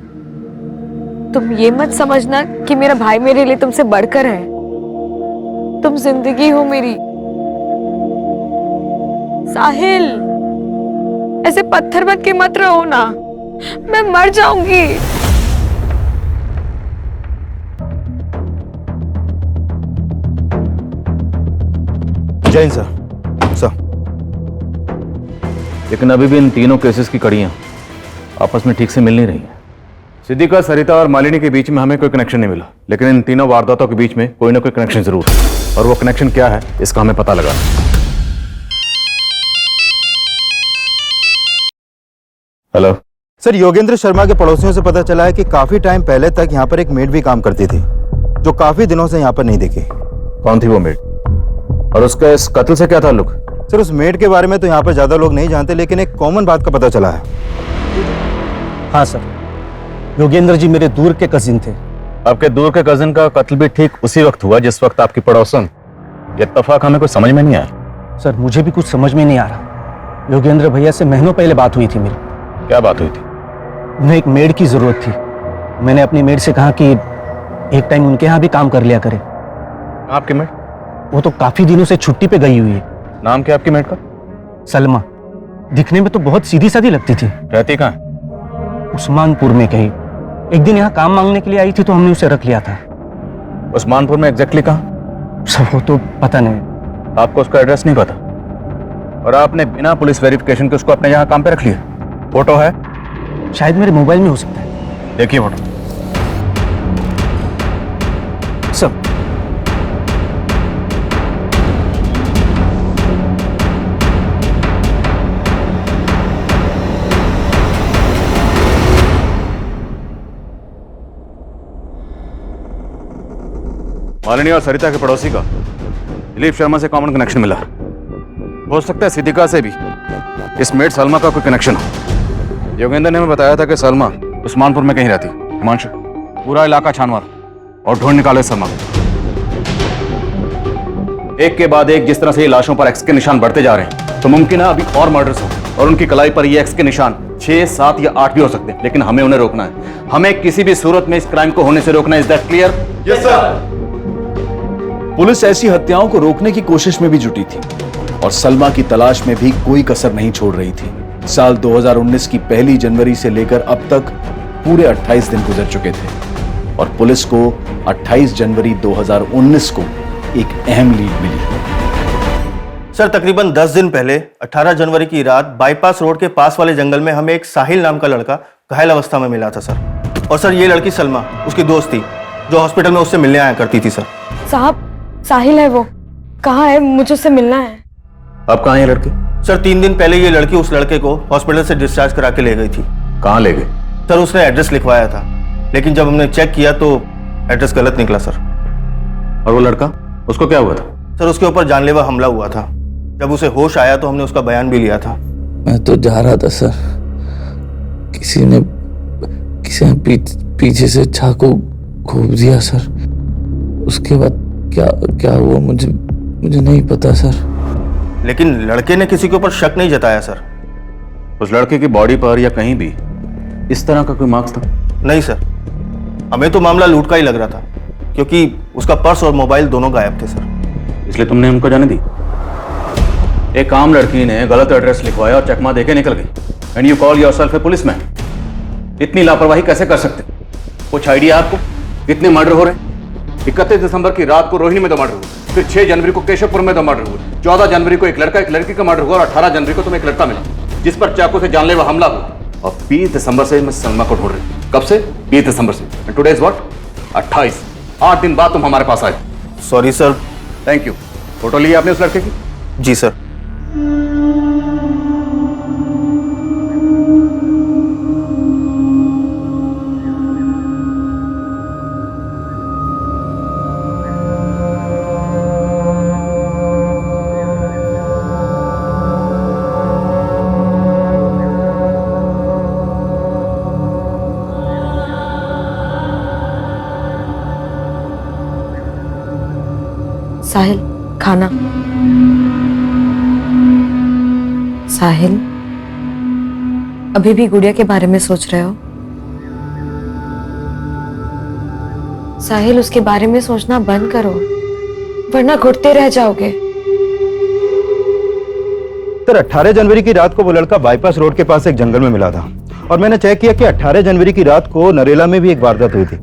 तुम ये मत समझना कि मेरा भाई मेरे लिए तुमसे बढ़कर है। तुम जिंदगी हो मेरी। साहिल, ऐसे पत्थर बन के मत रहो ना, मैं मर जाऊंगी। जैन सर। लेकिन अभी भी इन तीनों केसेस की कड़ियां आपस में ठीक से मिल नहीं रही हैं। सिद्धिका, सरिता और मालिनी के बीच में हमें कोई कनेक्शन नहीं मिला, लेकिन इन तीनों वारदातों के बीच में कोई ना कोई कनेक्शन जरूर है, और वो कनेक्शन क्या है इसका हमें पता लगा। हेलो सर, योगेंद्र शर्मा के पड़ोसियों से पता चला है कि काफी टाइम पहले तक यहाँ पर एक मेड भी काम करती थी, जो काफी दिनों से यहाँ पर नहीं दिखी। कौन थी वो मेड, और उसका इस कत्ल से क्या ताल्लुक? सर, उस मेड के बारे में तो यहाँ पर ज्यादा लोग नहीं जानते, लेकिन एक कॉमन बात का पता चला है। हाँ सर, योगेंद्र जी मेरे दूर के कजिन थे। आपके दूर के कजिन का कत्ल भी ठीक उसी वक्त हुआ जिस वक्त आपकी पड़ोसन। ये इत्तेफाक हमें कुछ समझ में नहीं आया। सर, मुझे भी कुछ समझ में नहीं आ रहा। योगेंद्र भैया से महीनों पहले बात हुई थी मेरी। क्या बात हुई थी? उन्हें एक मेड की जरूरत थी। मैंने अपनी मेड से कहा कि एक टाइम उनके यहाँ भी काम कर लिया करे। आपकी मेड? वो तो काफी दिनों से छुट्टी पे गई हुई है। नाम क्या आपकी मेड का? सलमा। दिखने में तो बहुत सीधी सादी लगती थी। रहती कहाँ? उस्मानपुर में कहीं। एक दिन यहाँ काम मांगने के लिए आई थी तो हमने उसे रख लिया था। उस्मानपुर में एग्जैक्टली कहाँ? सब वो तो पता नहीं। आपको उसका एड्रेस नहीं पता और आपने बिना पुलिस वेरिफिकेशन के उसको अपने यहाँ काम पे रख लिया? फोटो है? शायद मेरे मोबाइल में हो सकता है। देखिए फोटो। सब मालिनी और सरिता के पड़ोसी का दिलीप शर्मा से कॉमन कनेक्शन मिला। हो सकता है सिद्दीका से भी इस मेड सलमा का कोई कनेक्शन हो। योगेंद्र ने हमें बताया था कि सलमा उस्मानपुर में कहीं रहती। हिमांशु, पूरा इलाका छान मार और ढूंढ निकाले सलमा को। एक के बाद एक जिस तरह से ये लाशों पर एक्स के निशान बढ़ते जा रहे हैं तो मुमकिन है अभी और मर्डर्स हो और उनकी कलाई पर ये एक्स के निशान 6, 7 या 8 भी हो सकते हैं। लेकिन हमें उन्हें रोकना है। हमें किसी भी सूरत में इस क्राइम को होने से रोकना है। Is that clear? Yes sir. Police ऐसी हत्याओं को रोकने की कोशिश में भी जुटी थी और सलमा की तलाश में भी कोई कसर नहीं छोड़ रही थी। साल 2019 की पहली जनवरी से लेकर अब तक पूरे 28 दिन गुजर चुके थे और पुलिस को 28 जनवरी 2019 को एक अहम लीड मिली। सर तकरीबन 10 दिन पहले 18 जनवरी की रात बाईपास रोड के पास वाले जंगल में हमें एक साहिल नाम का लड़का घायल अवस्था में मिला था सर। और सर ये लड़की सलमा उसकी दोस्त थी जो हॉस्पिटल में उससे मिलने आया करती थी सर। साहब साहिल है वो। कहाँ है? मुझे उससे मिलना है। अब कहाँ है लड़की? सर 3 दिन पहले ये लड़की उस लड़के को हॉस्पिटल से डिस्चार्ज करा के ले गई थी। कहाँ ले गई? सर उसने एड्रेस लिखवाया था लेकिन जब हमने चेक किया तो एड्रेस गलत निकला सर। और वो लड़का, उसको क्या हुआ था? सर उसके ऊपर जानलेवा हमला हुआ था। जब उसे होश आया तो हमने उसका बयान भी लिया था। मैं तो जा रहा था सर, किसी ने पीछे से चाकू घोंप दिया सर। उसके बाद क्या हुआ मुझे नहीं पता सर। लेकिन लड़के ने किसी के ऊपर शक नहीं जताया सर। उस लड़के की बॉडी पर या कहीं भी इस तरह का कोई मार्क्स था? नहीं सर, हमें तो मामला लूट का ही लग रहा था क्योंकि उसका पर्स और मोबाइल दोनों गायब थे सर। इसलिए तुमने उनको जाने दी? एक आम लड़की ने गलत एड्रेस लिखवाया और चकमा देके निकल गई and you call yourself A policeman. इतनी लापरवाही कैसे कर सकते? कुछ आइडिया आपको? कितने मर्डर हो रहे हैं? 31 दिसंबर की रात को रोहिणी में 2 मर्डर हुए, फिर 6 जनवरी को केशवपुर में 2 मर्डर हुए, 14 जनवरी को एक लड़का एक लड़की का मर्डर हुआ और 18 जनवरी को तुम्हें एक लड़का मिला जिस पर चाकू से जानलेवा हमला हुआ। और 20 दिसंबर से मैं सलमा को ढूंढ रही हूँ। कब से? 20 दिसंबर से। Today is what? 28। 8 दिन बाद तुम हमारे पास आए। Sorry sir. Thank you. Photo ली आपने उस लड़के की? जी सर। साहिल खाना। साहिल अभी भी गुड़िया के बारे में सोच रहे हो? साहिल उसके बारे में सोचना बंद करो वरना घुटते रह जाओगे। सर 18 जनवरी की रात को वो लड़का बाईपास रोड के पास एक जंगल में मिला था और मैंने चेक किया कि 18 जनवरी की रात को नरेला में भी एक वारदात हुई थी।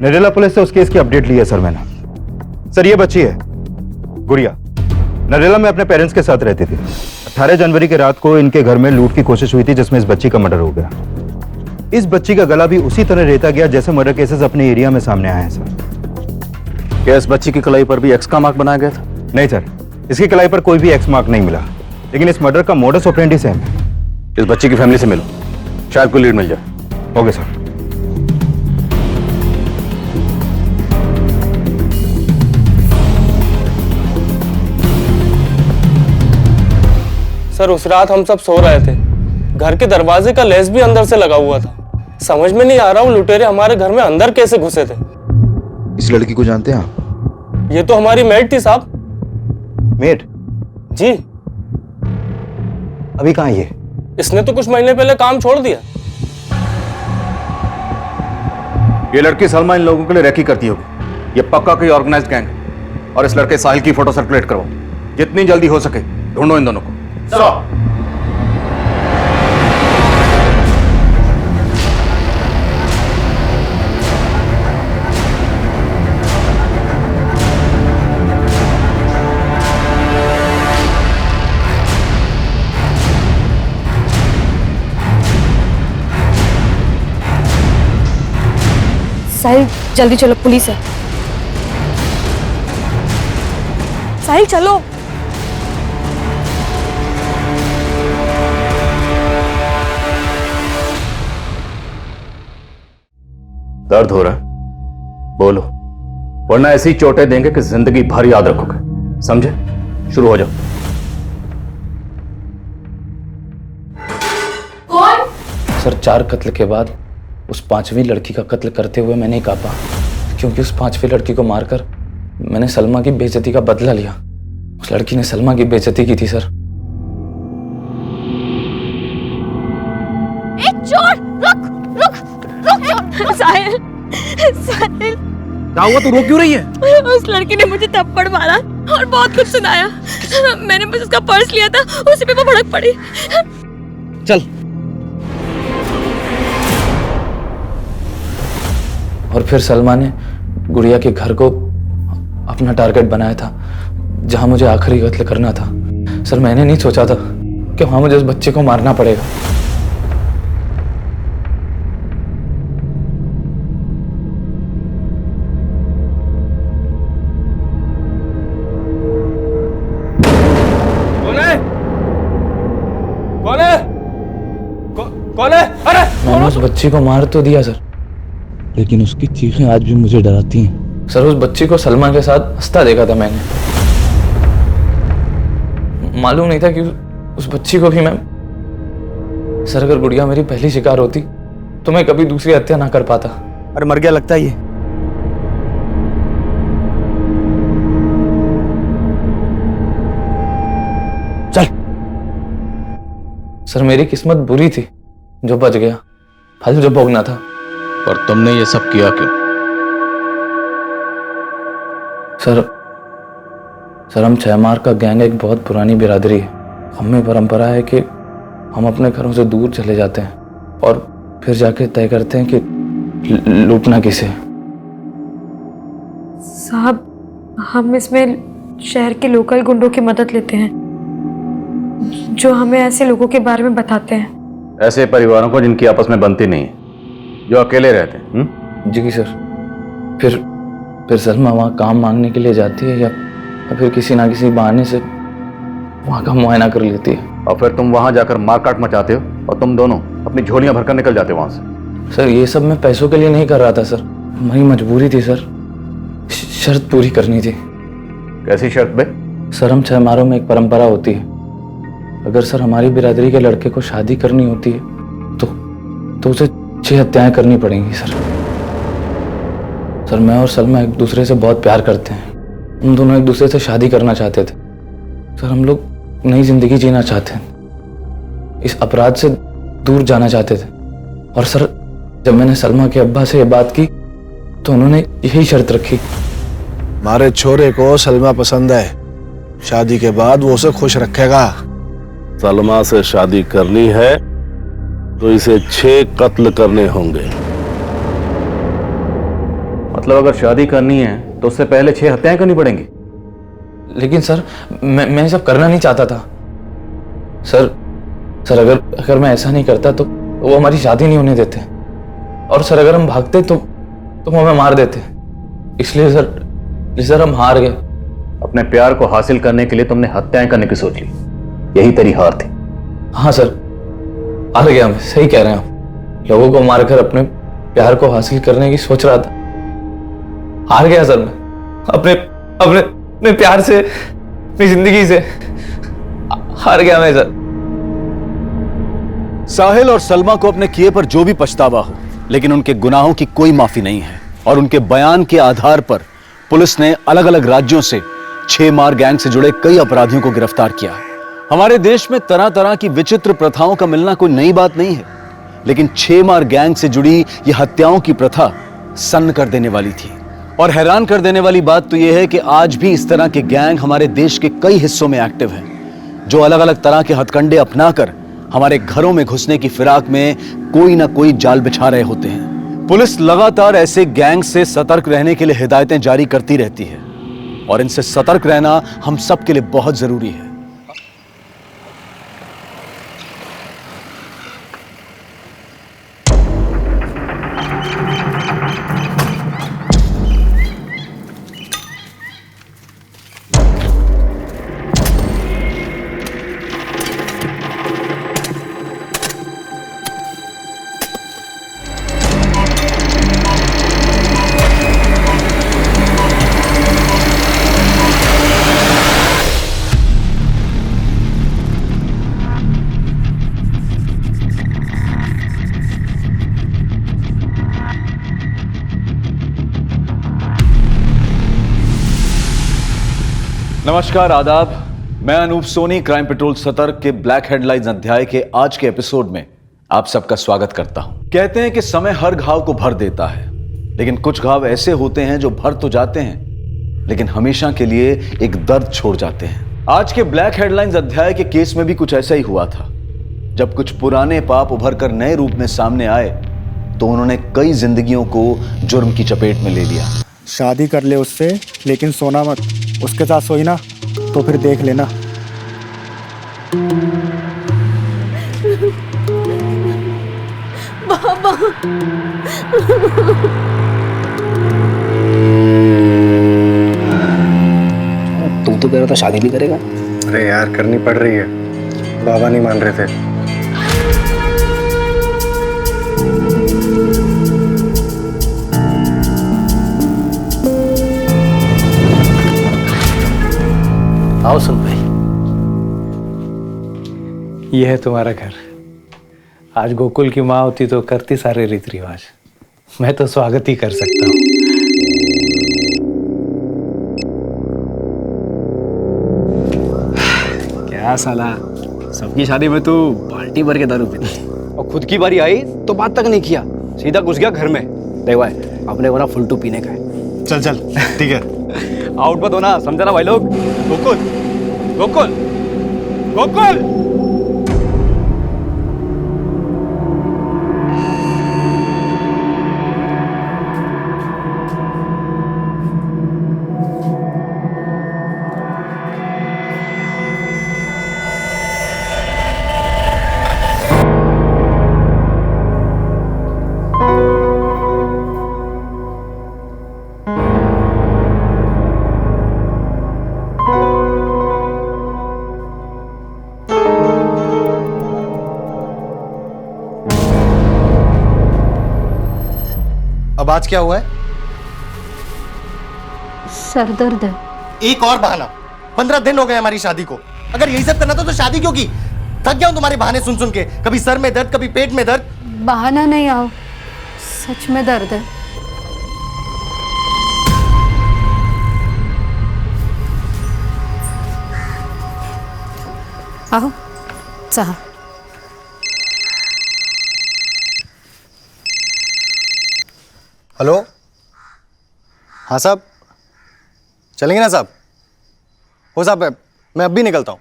नरेला पुलिस से उस केस की अपडेट ली है सर मैंने। सर ये बच्ची है गुड़िया, नरेला में अपने पेरेंट्स के साथ रहती थी। 18 जनवरी की रात को इनके घर में लूट की कोशिश हुई थी जिसमें इस बच्ची का मर्डर हो गया। इस बच्ची का गला भी उसी तरह रेता गया जैसे मर्डर केसेस अपने एरिया में सामने आए हैं सर। क्या इस बच्ची की कलाई पर भी एक्स का मार्क बनाया गया था? नहीं सर, इसकी कलाई पर कोई भी एक्स मार्क नहीं मिला, लेकिन इस मर्डर का मोडस ऑपरेंडी सेम है। इस बच्ची की फैमिली से मिलो, शायद कोई लीड मिल जाए। Okay sir. सर उस रात हम सब सो रहे थे, घर के दरवाजे का लेस भी अंदर से लगा हुआ था। समझ में नहीं आ रहा वो लुटेरे हमारे घर में अंदर कैसे घुसे थे। इस लड़की को जानते हैं आप? ये तो हमारी मेड थी साहब। मेड? जी। अभी कहाँ ये? इसने तो कुछ महीने पहले काम छोड़ दिया। ये लड़की सलमा इन लोगों के लिए रेकी करती होगी। ये पक्का कोई ऑर्गेनाइज्ड गैंग है। और इस लड़के साहिल की फोटो सर्कुलेट करो, जितनी जल्दी हो सके ढूंढो इन दोनों को। चलो। साहिल जल्दी चलो, पुलिस है। साहिल चलो। दर्द हो रहा है? बोलो, वरना ऐसी चोटें देंगे कि जिंदगी भर याद रखोगे। समझे? शुरू हो जाओ। कौन? सर 4 कत्ल के बाद उस 5वीं लड़की का कत्ल करते हुए मैंने कापा, क्योंकि उस 5वीं लड़की को मारकर मैंने सलमा की बेइज्जती का बदला लिया। उस लड़की ने सलमा की बेइज्जती की थी सर। एक चोर! रुक रुक रुक चोर! साहिल, साहिल क्या हुआ? तू रो क्यों रही है? उस लड़की ने मुझे थप्पड़ मारा और बहुत कुछ सुनाया। मैंने बस उसका पर्स लिया था, उसी पे वो भड़क पड़ी। चल। और फिर सलमा ने गुड़िया के घर को अपना टारगेट बनाया था, जहां मुझे आखिरी कत्ल करना था। सर मैंने नहीं सोचा था कि वहां मुझे उस बच्चे को मारना पड़ेगा। कौन है? अरे मैंने उस बच्ची को मार तो दिया सर, लेकिन उसकी चीखें आज भी मुझे डराती हैं। सर उस बच्ची को सलमा के साथ हंसता देखा था मैंने। मालूम नहीं था कि उस बच्ची को भी मैं... सर अगर गुड़िया मेरी पहली शिकार होती तो मैं कभी दूसरी हत्या ना कर पाता। अरे मर गया लगता है ये। चल। सर मेरी किस्मत बुरी थी जो बच गया, फल जो भोगना था। और तुमने ये सब किया क्यों? सर हम 6 मार का गैंग एक बहुत पुरानी बिरादरी है। हमें परंपरा है कि हम अपने घरों से दूर चले जाते हैं और फिर जाके तय करते हैं कि लूटना किसे। साहब हम इसमें शहर के लोकल गुंडों की मदद लेते हैं, जो हमें ऐसे लोगों के बारे में बताते हैं। ऐसे परिवारों को जिनकी आपस में बनती नहीं है, जो अकेले रहते हैं। जी सर। फिर सलमा वहाँ काम मांगने के लिए जाती है या फिर किसी ना किसी बहाने से वहाँ का मुआयना कर लेती है। और फिर तुम वहाँ जाकर मारकाट मचाते हो और तुम दोनों अपनी झोलियां भरकर निकल जाते हो वहाँ से। सर ये सब मैं पैसों के लिए नहीं कर रहा था सर, हमारी मजबूरी थी सर, शर्त पूरी करनी थी। कैसी शर्त बे? सर हम 6 मारों में एक परंपरा होती है, अगर सर हमारी बिरादरी के लड़के को शादी करनी होती है तो उसे 6 हत्याएं करनी पड़ेंगी सर। सर मैं और सलमा एक दूसरे से बहुत प्यार करते हैं, हम दोनों एक दूसरे से शादी करना चाहते थे। सर हम लोग नई जिंदगी जीना चाहते हैं, इस अपराध से दूर जाना चाहते थे। और सर जब मैंने सलमा के अब्बा से ये बात की तो उन्होंने यही शर्त रखी। हमारे छोरे को सलमा पसंद है, शादी के बाद वो उसे खुश रखेगा। सलमा से शादी करनी है तो इसे 6 कत्ल करने होंगे। मतलब अगर शादी करनी है तो उससे पहले 6 हत्याएं करनी पड़ेंगी। लेकिन सर मैं सब करना नहीं चाहता था सर अगर मैं ऐसा नहीं करता तो वो हमारी शादी नहीं होने देते, और सर अगर हम भागते तो वो हमें मार देते। इसलिए सर हम हार गए। अपने प्यार को हासिल करने के लिए तुमने हत्याएं करने की सोच ली, यही तेरी हार थी। हाँ सर हार गया मैं, सही कह रहे हैं आप। लोगों को मारकर अपने प्यार को हासिल करने की सोच रहा था, हार गया सर मैं। अपने प्यार से, अपनी जिंदगी से हार गया मैं सर। साहिल और सलमा को अपने किए पर जो भी पछतावा हो, लेकिन उनके गुनाहों की कोई माफी नहीं है। और उनके बयान के आधार पर पुलिस ने अलग अलग राज्यों से 6 मार गैंग से जुड़े कई अपराधियों को गिरफ्तार किया है। हमारे देश में तरह तरह की विचित्र प्रथाओं का मिलना कोई नई बात नहीं है, लेकिन 6 मार गैंग से जुड़ी यह हत्याओं की प्रथा सन्न कर देने वाली थी। और हैरान कर देने वाली बात तो यह है कि आज भी इस तरह के गैंग हमारे देश के कई हिस्सों में एक्टिव हैं, जो अलग अलग तरह के हथकंडे अपनाकर हमारे घरों में घुसने की फिराक में कोई ना कोई जाल बिछा रहे होते हैं। पुलिस लगातार ऐसे गैंग से सतर्क रहने के लिए हिदायतें जारी करती रहती है और इनसे सतर्क रहना हम सब के लिए बहुत जरूरी है। नमस्कार, आदाब। मैं अनूप सोनी क्राइम पेट्रोल सतर्क के ब्लैक हेडलाइंस अध्याय के आज के एपिसोड में आप सबका स्वागत करता हूं। कहते हैं कि समय हर घाव को भर देता है, लेकिन कुछ घाव ऐसे होते हैं जो भर तो जाते हैं लेकिन हमेशा के लिए एक दर्द छोड़ जाते हैं। आज के ब्लैक हेडलाइंस अध्याय के केस में भी कुछ ऐसा ही हुआ था। जब कुछ पुराने पाप उभर कर नए रूप में सामने आए तो उन्होंने कई जिंदगियों को जुर्म की चपेट में ले लिया। शादी कर ले उससे, लेकिन सोना मत। उसके साथ सोई ना तो फिर देख लेना। बाबा तू तो कह रहा था शादी भी करेगा। अरे यार, करनी पड़ रही है, बाबा नहीं मान रहे थे। आओ सुन भाई, ये है तुम्हारा घर। आज गोकुल की माँ होती तो करती सारे रीति रिवाज। मैं तो स्वागत ही कर सकता हूँ। क्या साला, सबकी शादी में तू बाल्टी भर के दारू पीता और खुद की बारी आई तो बात तक नहीं किया, सीधा घुस गया घर में। देख भाई, अपने को ना फुलटू पीने का है। चल चल, ठीक है। आउट मत होना, समझा ना भाई लोग। गोकुल गोकुल गोकुल। अब आज क्या हुआ है? सर दर्द है। एक और बहाना। 15 दिन हो गए हमारी शादी को। अगर यही सब करना था तो शादी क्यों की? थक गया हूं तुम्हारे बहाने सुन सुन के। कभी सर में दर्द, कभी पेट में दर्द। बहाना नहीं आओ, सच में दर्द है। आओ चाह। हेलो, हाँ साहब, चलेंगे ना साहब? हो साहब, मैं अब भी निकलता हूँ।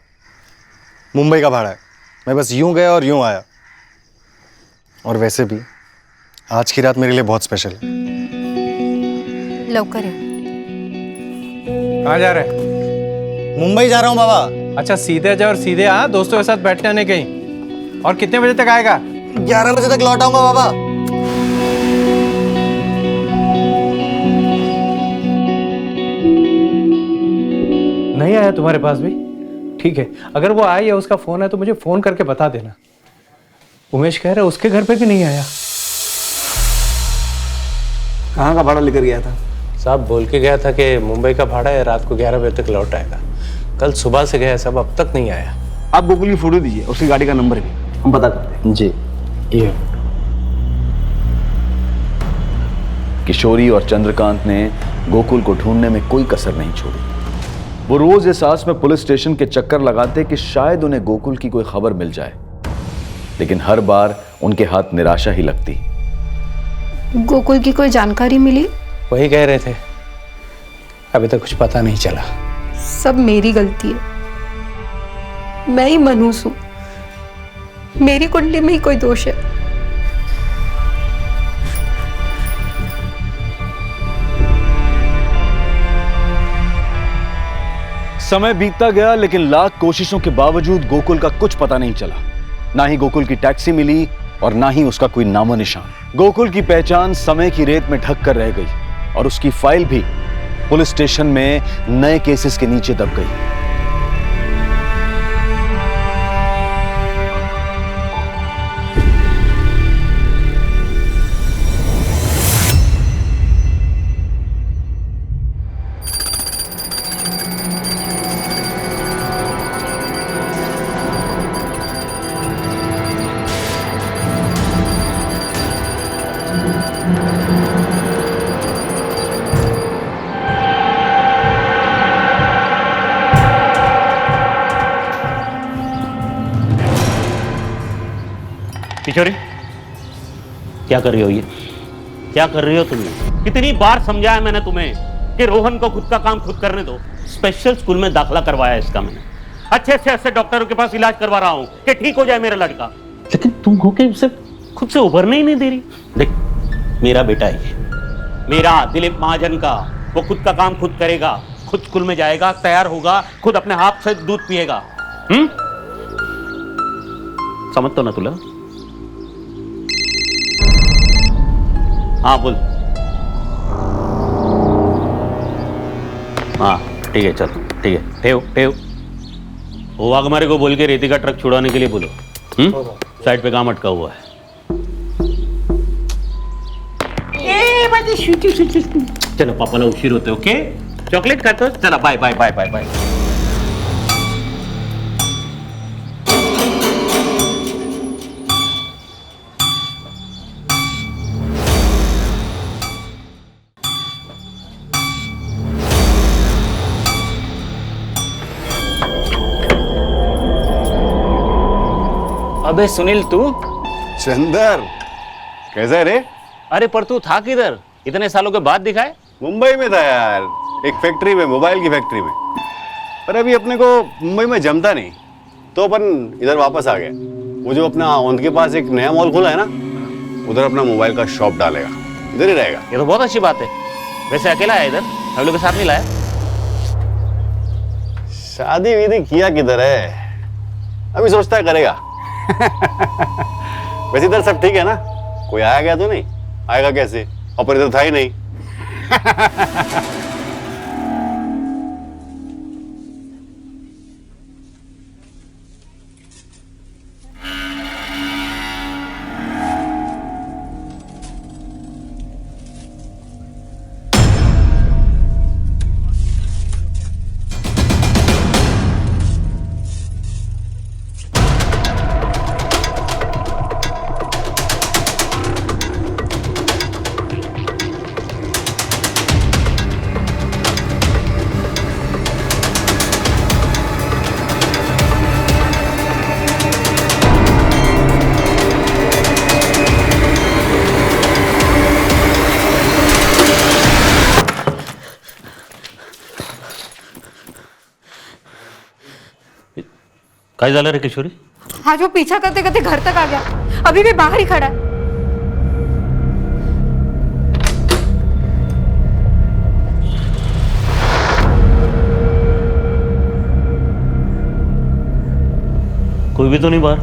मुंबई का भाड़ा है, मैं बस यूं गया और यूं आया। और वैसे भी आज की रात मेरे लिए बहुत स्पेशल है। लवकर है। कहाँ जा रहे हैं? मुंबई जा रहा हूँ बाबा। अच्छा, सीधे जा और सीधे आ, दोस्तों के साथ बैठने आने कहीं। और कितने बजे तक आएगा? 11 बजे तक लौट आऊंगा बाबा। नहीं आया तुम्हारे पास भी? ठीक है, अगर वो आया या उसका फोन है तो मुझे फोन करके बता देना। उमेश कह रहा है उसके घर पे भी नहीं आया। कहाँ का भाड़ा लेकर गया था? साहब बोल के गया था कि मुंबई का भाड़ा है, रात को 11 बजे तक लौट आएगा। कल सुबह से गया सब, अब तक नहीं आया। आप गोकुल की फोटो दीजिए, उसकी गाड़ी का नंबर भी हम पता करते हैं। जी। ये किशोरी और चंद्रकांत ने गोकुल को ढूंढने में कोई कसर नहीं छोड़ी। वो रोज इस आस में पुलिस स्टेशन के चक्कर लगाते कि शायद उन्हें गोकुल की कोई खबर मिल जाए, लेकिन हर बार उनके हाथ निराशा ही लगती। गोकुल की कोई जानकारी मिली? वही कह रहे थे, अभी तक कुछ पता नहीं चला। सब मेरी गलती है, मैं ही मनहूस हूं, मेरी कुंडली में ही कोई दोष है। समय बीतता गया, लेकिन लाख कोशिशों के बावजूद गोकुल का कुछ पता नहीं चला। ना ही गोकुल की टैक्सी मिली और ना ही उसका कोई नामो निशान। गोकुल की पहचान समय की रेत में ढक कर रह गई और उसकी फाइल भी पुलिस स्टेशन में नए केसेस के नीचे दब गई। किशोरी, क्या कर रही हो ये? क्या कर रही हो तुम? कितनी बार समझाया मैंने तुम्हें कि रोहन को खुद का काम खुद करने दो। स्पेशल स्कूल में दाखिला करवाया इसका मैंने, अच्छे से अच्छे डॉक्टरों के पास इलाज करवा रहा हूं कि ठीक हो जाए मेरा लड़का, लेकिन तुम हो के उसे खुद से उभरने ही नहीं दे रही। देख, मेरा बेटा है, मेरा दिलीप महाजन का, वो खुद का काम खुद करेगा, खुद स्कूल में जाएगा, तैयार होगा, खुद अपने हाथ से दूध पिएगा। समझ तो ना तुला? हाँ बोल। हाँ ठीक है, चल ठीक है, ठेव वो वाघमारे को बोल के रेती का ट्रक छुड़ाने के लिए बोलो। साइड पे काम अटका हुआ है। चलो पापाला उशीर होते, ओके? चॉकलेट खातो? चला bye bye bye bye bye. अबे सुनील, तू? चंदर, कैसा है रे? अरे पर तू था किधर? इतने सालों के बाद दिखाए। मुंबई में था यार, एक फैक्ट्री में, मोबाइल की फैक्ट्री में। पर अभी अपने को मुंबई में जमता नहीं, तो अपन इधर वापस आ गए। वो जो अपना औंध के पास एक नया मॉल खुला है ना, उधर अपना मोबाइल का शॉप डालेगा, इधर ही रहेगा। ये तो बहुत अच्छी बात है। वैसे अकेला है इधर, हम लोग के साथ नहीं लाया? शादी वीदी किया किधर है, अभी सोचता है करेगा। वैसे इधर सब ठीक है ना? कोई आया गया तो नहीं? आएगा कैसे, और इधर था ही नहीं। काय झालं रे किशोरी? आज वो पीछा करते करते घर तक आ गया, अभी भी बाहर ही खड़ा है। कोई भी तो नहीं बाहर?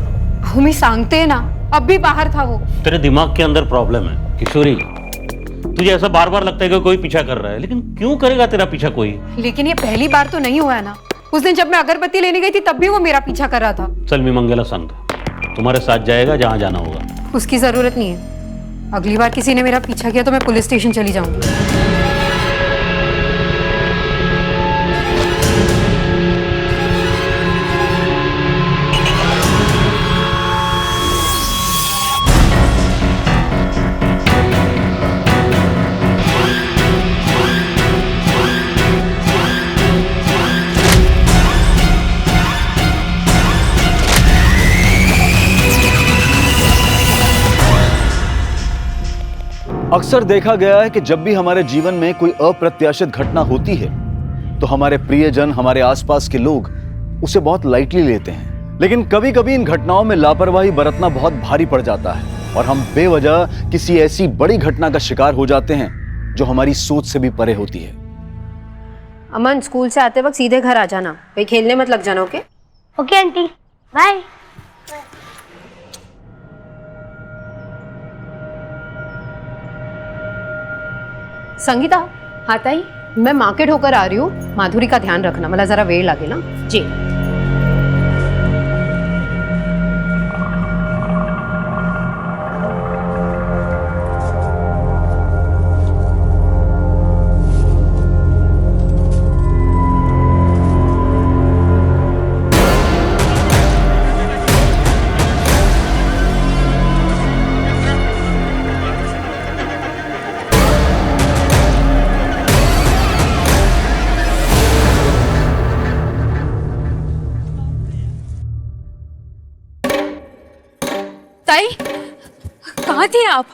हम ही सांगते हैं ना, अब भी बाहर था वो। तेरे दिमाग के अंदर प्रॉब्लम है किशोरी। तुझे ऐसा बार बार लगता है कि कोई पीछा कर रहा है, लेकिन क्यों करेगा तेरा पीछा कोई? लेकिन ये पहली बार तो नहीं हुआ है ना। उस दिन जब मैं अगरबत्ती लेने गई थी तब भी वो मेरा पीछा कर रहा था। चल मी मंगेला सांगतो, तुम्हारे साथ जाएगा जहां जाना होगा। उसकी जरूरत नहीं है। अगली बार किसी ने मेरा पीछा किया तो मैं पुलिस स्टेशन चली जाऊंगी। अक्सर देखा गया है कि जब भी हमारे जीवन में कोई अप्रत्याशित घटना होती है तो हमारे प्रियजन, हमारे आसपास के लोग उसे बहुत लाइटली लेते हैं। लेकिन कभी कभी इन घटनाओं में लापरवाही बरतना बहुत भारी पड़ जाता है और हम बेवजह किसी ऐसी बड़ी घटना का शिकार हो जाते हैं जो हमारी सोच से भी परे होती है। अमन, स्कूल से आते वक्त सीधे घर आ जाना, भाई खेलने मत लग जाना। Okay okay aunty, bye. Sangeeta, हाँ ताई, मैं मार्केट होकर आ रही हूँ, माधुरी का ध्यान रखना, मला जरा वेळ लागेल ना जी। ताई, कहाँ थी आप?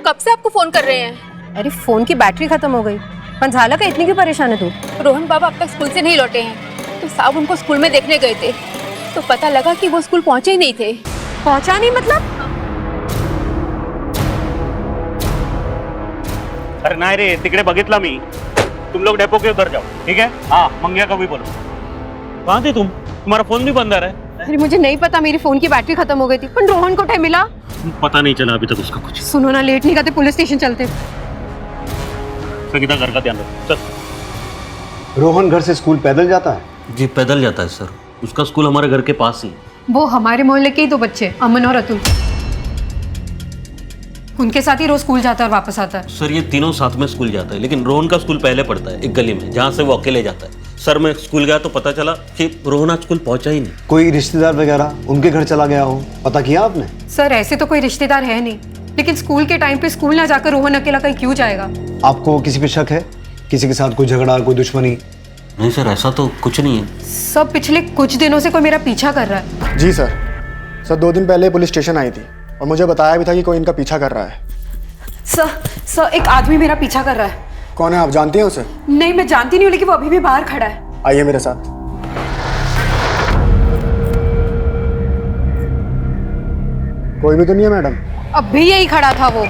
कब से आपको फोन कर रहे हैं? अरे फोन की बैटरी खत्म हो गई। पण झालं का, इतनी क्यों परेशान है तू? रोहन बाबा अब तक स्कूल से नहीं लौटे हैं, तो साहब उनको स्कूल में देखने गए थे, तो पता लगा कि वो स्कूल पहुंचे ही नहीं थे। पहुंचा नहीं मतलब? अरे नाही रे, तिकडे बघितला मी। तुम लोग डेपो के उधर जाओ, ठीक है? हाँ, मंगिया को भी बोलो। कहाँ थे तुम? तुम्हारा फोन भी बंद आ रहा है। अरे मुझे नहीं पता, मेरी फोन की बैटरी खत्म हो गई थी। पण रोहन को टाइम मिला? पता नहीं चला अभी तक उसका कुछ। सुनो ना, लेट नहीं करते, पुलिस स्टेशन चलते। संगीता, घर का ध्यान रखो। चल। रोहन घर से स्कूल पैदल जाता है? जी पैदल जाता है सर, उसका स्कूल हमारे घर के पास ही। वो हमारे मोहल्ले के ही दो बच्चे, अमन और अतुल, उनके साथ ही रोज स्कूल जाता है और वापस आता है। सर ये तीनों साथ में स्कूल जाता है, लेकिन रोहन का स्कूल पहले पड़ता है एक गली में, जहाँ से वो अकेले जाता है। सर मैं स्कूल गया तो पता चला कि रोहन आज स्कूल पहुंचा ही नहीं। कोई रिश्तेदार वगैरह उनके घर चला गया हो, पता किया आपने? सर ऐसे तो कोई रिश्तेदार है नहीं, लेकिन स्कूल के टाइम पे स्कूल ना जाकर रोहन अकेला कहीं क्यों जाएगा? आपको किसी पे शक है? किसी के साथ कोई झगड़ा, कोई दुश्मनी? नहीं सर, ऐसा तो कुछ नहीं है। सब पिछले कुछ दिनों से कोई मेरा पीछा कर रहा है। जी सर, 2 दिन पहले पुलिस स्टेशन आई थी और मुझे बताया भी था कि कोई इनका पीछा कर रहा है। सर एक आदमी मेरा पीछा कर रहा है। कौन है, आप जानती हैं उसे? नहीं, मैं जानती नहीं हूँ, लेकिन वो अभी भी बाहर खड़ा है। आइए मेरे साथ। कोई भी तो नहीं है मैडम? अब भी यही खड़ा था वो।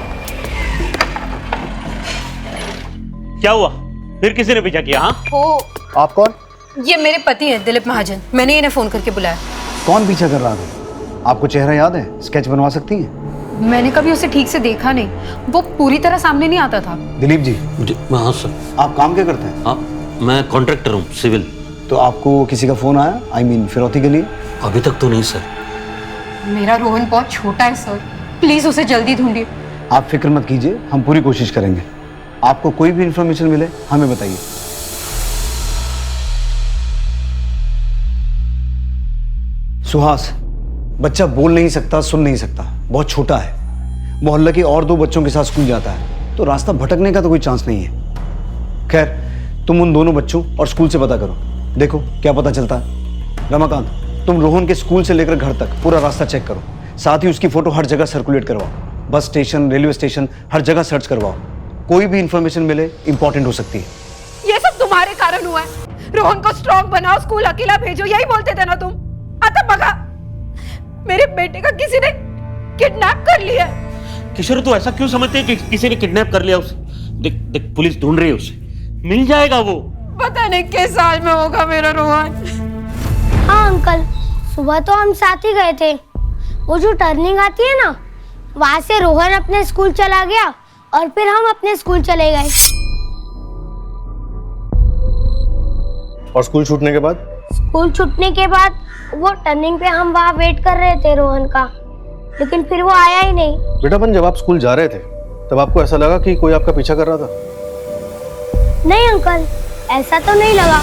क्या हुआ? फिर किसी ने पीछा किया? हाँ, वो आप कौन? ये मेरे पति हैं, दिलीप महाजन। मैंने इन्हें फोन करके बुलाया। कौन पीछा कर रहा था? आपको चेहरा याद है? स्केच बनवा सकती हैं? मैंने कभी उसे ठीक से देखा नहीं, वो पूरी तरह सामने नहीं आता था। दिलीप जी। हाँ सर। आप काम क्या करते हैं? हाँ, मैं कॉन्ट्रैक्टर हूँ, सिविल। तो आपको किसी का फोन आया, I mean फिरौती के लिए? अभी तक तो नहीं सर। मेरा रोहन बहुत छोटा है सर, प्लीज उसे जल्दी ढूंढिए। आप फिक्र मत कीजिए, हम पूरी कोशिश करेंगे। आपको कोई भी इंफॉर्मेशन मिले हमें बताइए। सुहास, बच्चा बोल नहीं सकता, सुन नहीं सकता, बहुत छोटा है, मोहल्ले के और 2 बच्चों के साथ स्कूल जाता है, तो रास्ता भटकने का तो कोई चांस नहीं है। खैर, तुम उन दोनों बच्चों और स्कूल से पता करो, देखो क्या पता चलता है। रमाकांत, तुम रोहन के स्कूल से लेकर घर तक पूरा रास्ता चेक करो, साथ ही उसकी फोटो हर जगह सर्कुलेट करवाओ। बस स्टेशन, रेलवे स्टेशन, हर जगह सर्च करवाओ। कोई भी इंफॉर्मेशन मिले इंपॉर्टेंट हो सकती है। ये सब तुम्हारे कारण हुआ है। रोहन को स्ट्रॉन्ग बनाओ, स्कूल अकेला भेजो, यही बोलते थे ना तुम। आता बगा, मेरे बेटे का किसी ने किडनैप कर लिया। किशोर, तू ऐसा क्यों समझती है कि किसी ने किडनैप कर लिया उसे? देख देख, पुलिस ढूंढ रही है उसे, मिल जाएगा वो। पता नहीं किस साल में होगा मेरा रोहन। हाँ अंकल, सुबह तो हम साथ ही गए थे। वो जो टर्निंग आती है ना, वहां से रोहन अपने स्कूल चला गया और फिर हम अपने स्कूल चले गए। और स्कूल छूटने के बाद? स्कूल छूटने के बाद वो टर्निंग पे हम वहाँ वेट कर रहे थे रोहन का, लेकिन फिर वो आया ही नहीं। बेटा अपन जब आप स्कूल जा रहे थे तब आपको ऐसा लगा कि कोई आपका पीछा कर रहा था? नहीं अंकल, ऐसा तो नहीं लगा।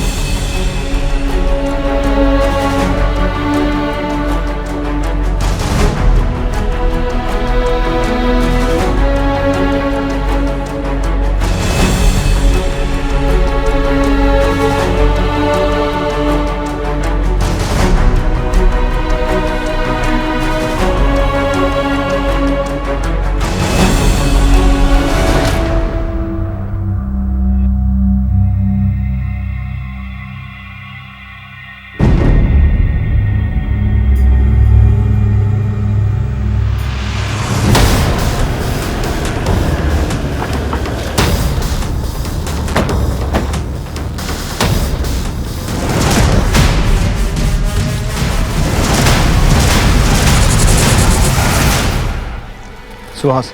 सुहास,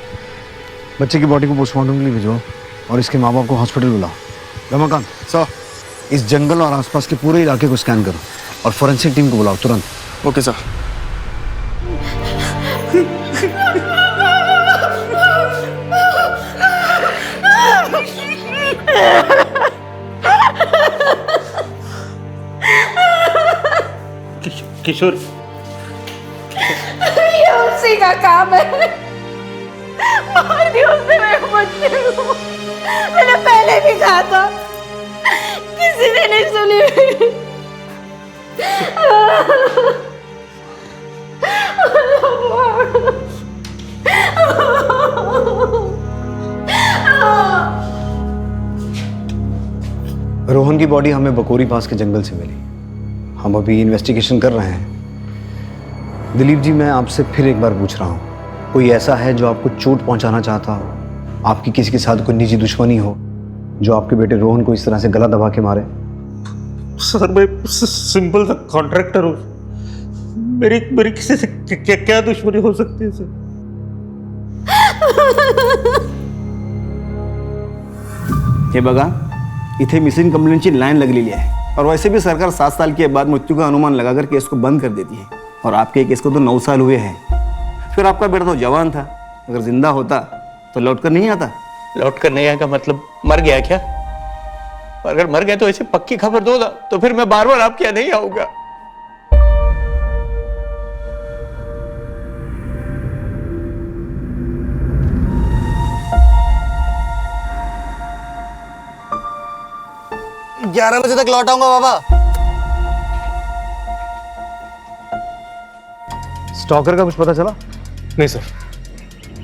बच्चे की बॉडी को पोस्टमार्टम के लिए भिजवाओ और इसके माँ बाप को हॉस्पिटल बुलाओ। रमाकांत सर, इस जंगल और आसपास के पूरे इलाके को स्कैन करो और फोरेंसिक टीम को बुलाओ तुरंत। Okay sir. किशोर, ये उसी का काम है। मार दिया उसने मेरे बच्चे को। मैंने पहले भी कहा था, किसी ने नहीं सुनी। रोहन की बॉडी हमें बकोरी पास के जंगल से मिली। हम अभी इन्वेस्टिगेशन कर रहे हैं। दिलीप जी, मैं आपसे फिर एक बार पूछ रहा हूँ, कोई ऐसा है जो आपको चोट पहुंचाना चाहता हो, आपकी किसी के साथ कोई निजी दुश्मनी हो जो आपके बेटे रोहन को इस तरह से गला दबा के मारे? सर मैं सिंपल सा कॉन्ट्रैक्टर हूँ, मेरी किसी से क्या दुश्मनी हो सकती है सर? हे बघा, इथे मिसिंग कंप्लेंटची लाईन लगलेली आहे और वैसे भी सरकार 7 साल के बाद मृत्यु का अनुमान लगाकर केस को बंद कर देती है और आपके केस को तो 9 साल हुए हैं। फिर आपका बेटा तो जवान था, अगर जिंदा होता तो लौट कर नहीं आता। लौट कर नहीं आएगा मतलब मर गया क्या? अगर मर गया तो ऐसे पक्की खबर दो ना, तो फिर मैं बार बार आपके यहाँ नहीं आऊंगा। ग्यारह बजे तक लौट आऊंगा बाबा। स्टॉकर का कुछ पता चला? नहीं सर।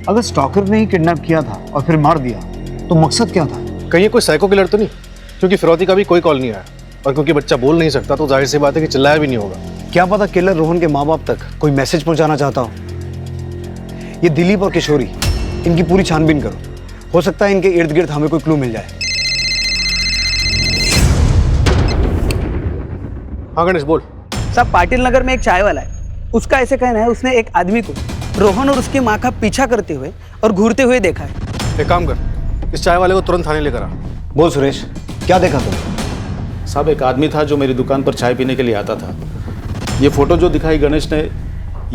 अगर स्टॉकर ने ही किडनैप किया था और फिर मार दिया तो मकसद क्या था? कहीं ये कोई साइको किलर तो नहीं? क्योंकि फिरौती का भी कोई कॉल नहीं आया और क्योंकि बच्चा बोल नहीं सकता तो जाहिर सी बात है कि चिल्लाया भी नहीं होगा। क्या पता किलर रोहन के माँ बाप तक कोई मैसेज पहुंचाना चाहता हो। ये दिलीप और किशोरी, इनकी पूरी छानबीन करो, हो सकता है इनके इर्द गिर्द हमें कोई क्लू मिल जाए। हाँ गणेश बोल। साहब, पाटिल नगर में एक चाय वाला है, उसका ऐसे कहना है उसने एक आदमी को रोहन और उसकी माँ का पीछा करते हुए और घूरते हुए देखा है। एक काम कर, इस चाय वाले को तुरंत थाने लेकर आ। बोल सुरेश, क्या देखा तुम? साहब, एक आदमी था जो मेरी दुकान पर चाय पीने के लिए आता था। ये फोटो जो दिखाई गणेश ने,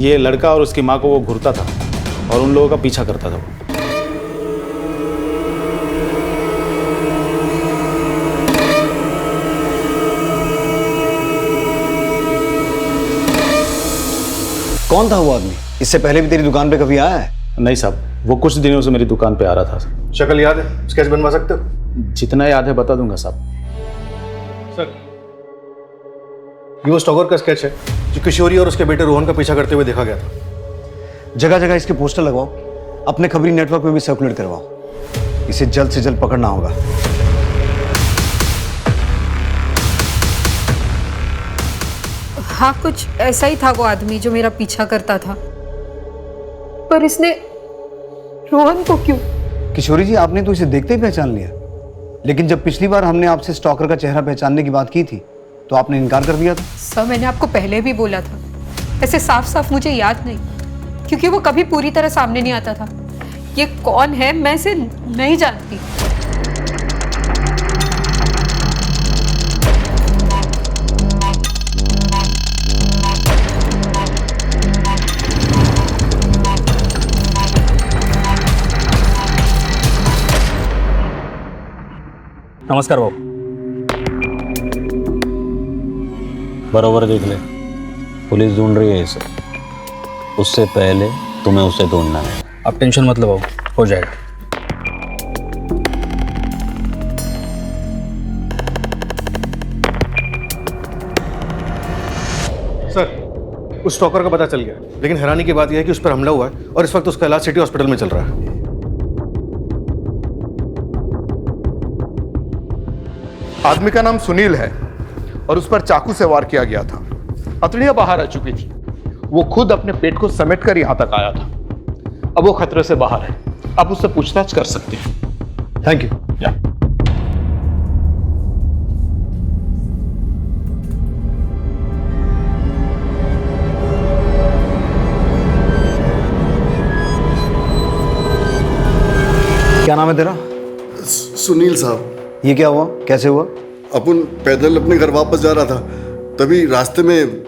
ये लड़का और उसकी माँ को वो घूरता था और उन लोगों का पीछा करता था। कौन था वो आदमी? इससे पहले भी तेरी दुकान पे कभी आया है? नहीं साहब, वो कुछ दिनों से मेरी दुकान पे आ रहा था। शक्ल याद है? स्केच बनवा सकते हो? जितना याद है बता दूंगा साहब। सर, ये वो स्टॉकर का स्केच है जो किशोरी और उसके बेटे रोहन का पीछा करते हुए देखा गया था। जगह जगह इसके पोस्टर लगवाओ, अपने खबरी नेटवर्क में भी सर्कुलेट करवाओ। इसे जल्द से जल्द पकड़ना होगा। हाँ, कुछ ऐसा ही था वो आदमी जो मेरा पीछा करता था, पर इसने रोहन को क्यों? किशोरी जी, आपने तो इसे देखते ही पहचान लिया, लेकिन जब पिछली बार हमने आपसे स्टॉकर का चेहरा पहचानने की बात की थी तो आपने इनकार कर दिया था। सर, मैंने आपको पहले भी बोला था, ऐसे साफ साफ मुझे याद नहीं, क्योंकि वो कभी पूरी तरह सामने नहीं आता था। ये कौन है मैं इसे नहीं जानती। नमस्कार बाबू। बरोबर देख ले, पुलिस ढूंढ रही है इसे, उससे पहले तुम्हें उसे ढूंढना है। आप टेंशन मत लो बाबू, हो जाएगा। सर, उस स्टॉकर का पता चल गया, लेकिन हैरानी की बात यह है कि उस पर हमला हुआ है और इस वक्त उसका इलाज सिटी हॉस्पिटल में चल रहा है। आदमी का नाम सुनील है और उस पर चाकू से वार किया गया था। हथेलियां बाहर आ चुकी थी। वो खुद अपने पेट को समेट कर यहां तक आया था। अब वो खतरे से बाहर है, आप उससे पूछताछ कर सकते हैं। Thank you. है तेरा? सुनील साहब। ये क्या हुआ, कैसे हुआ? अपन पैदल अपने घर वापस जा रहा था, तभी रास्ते में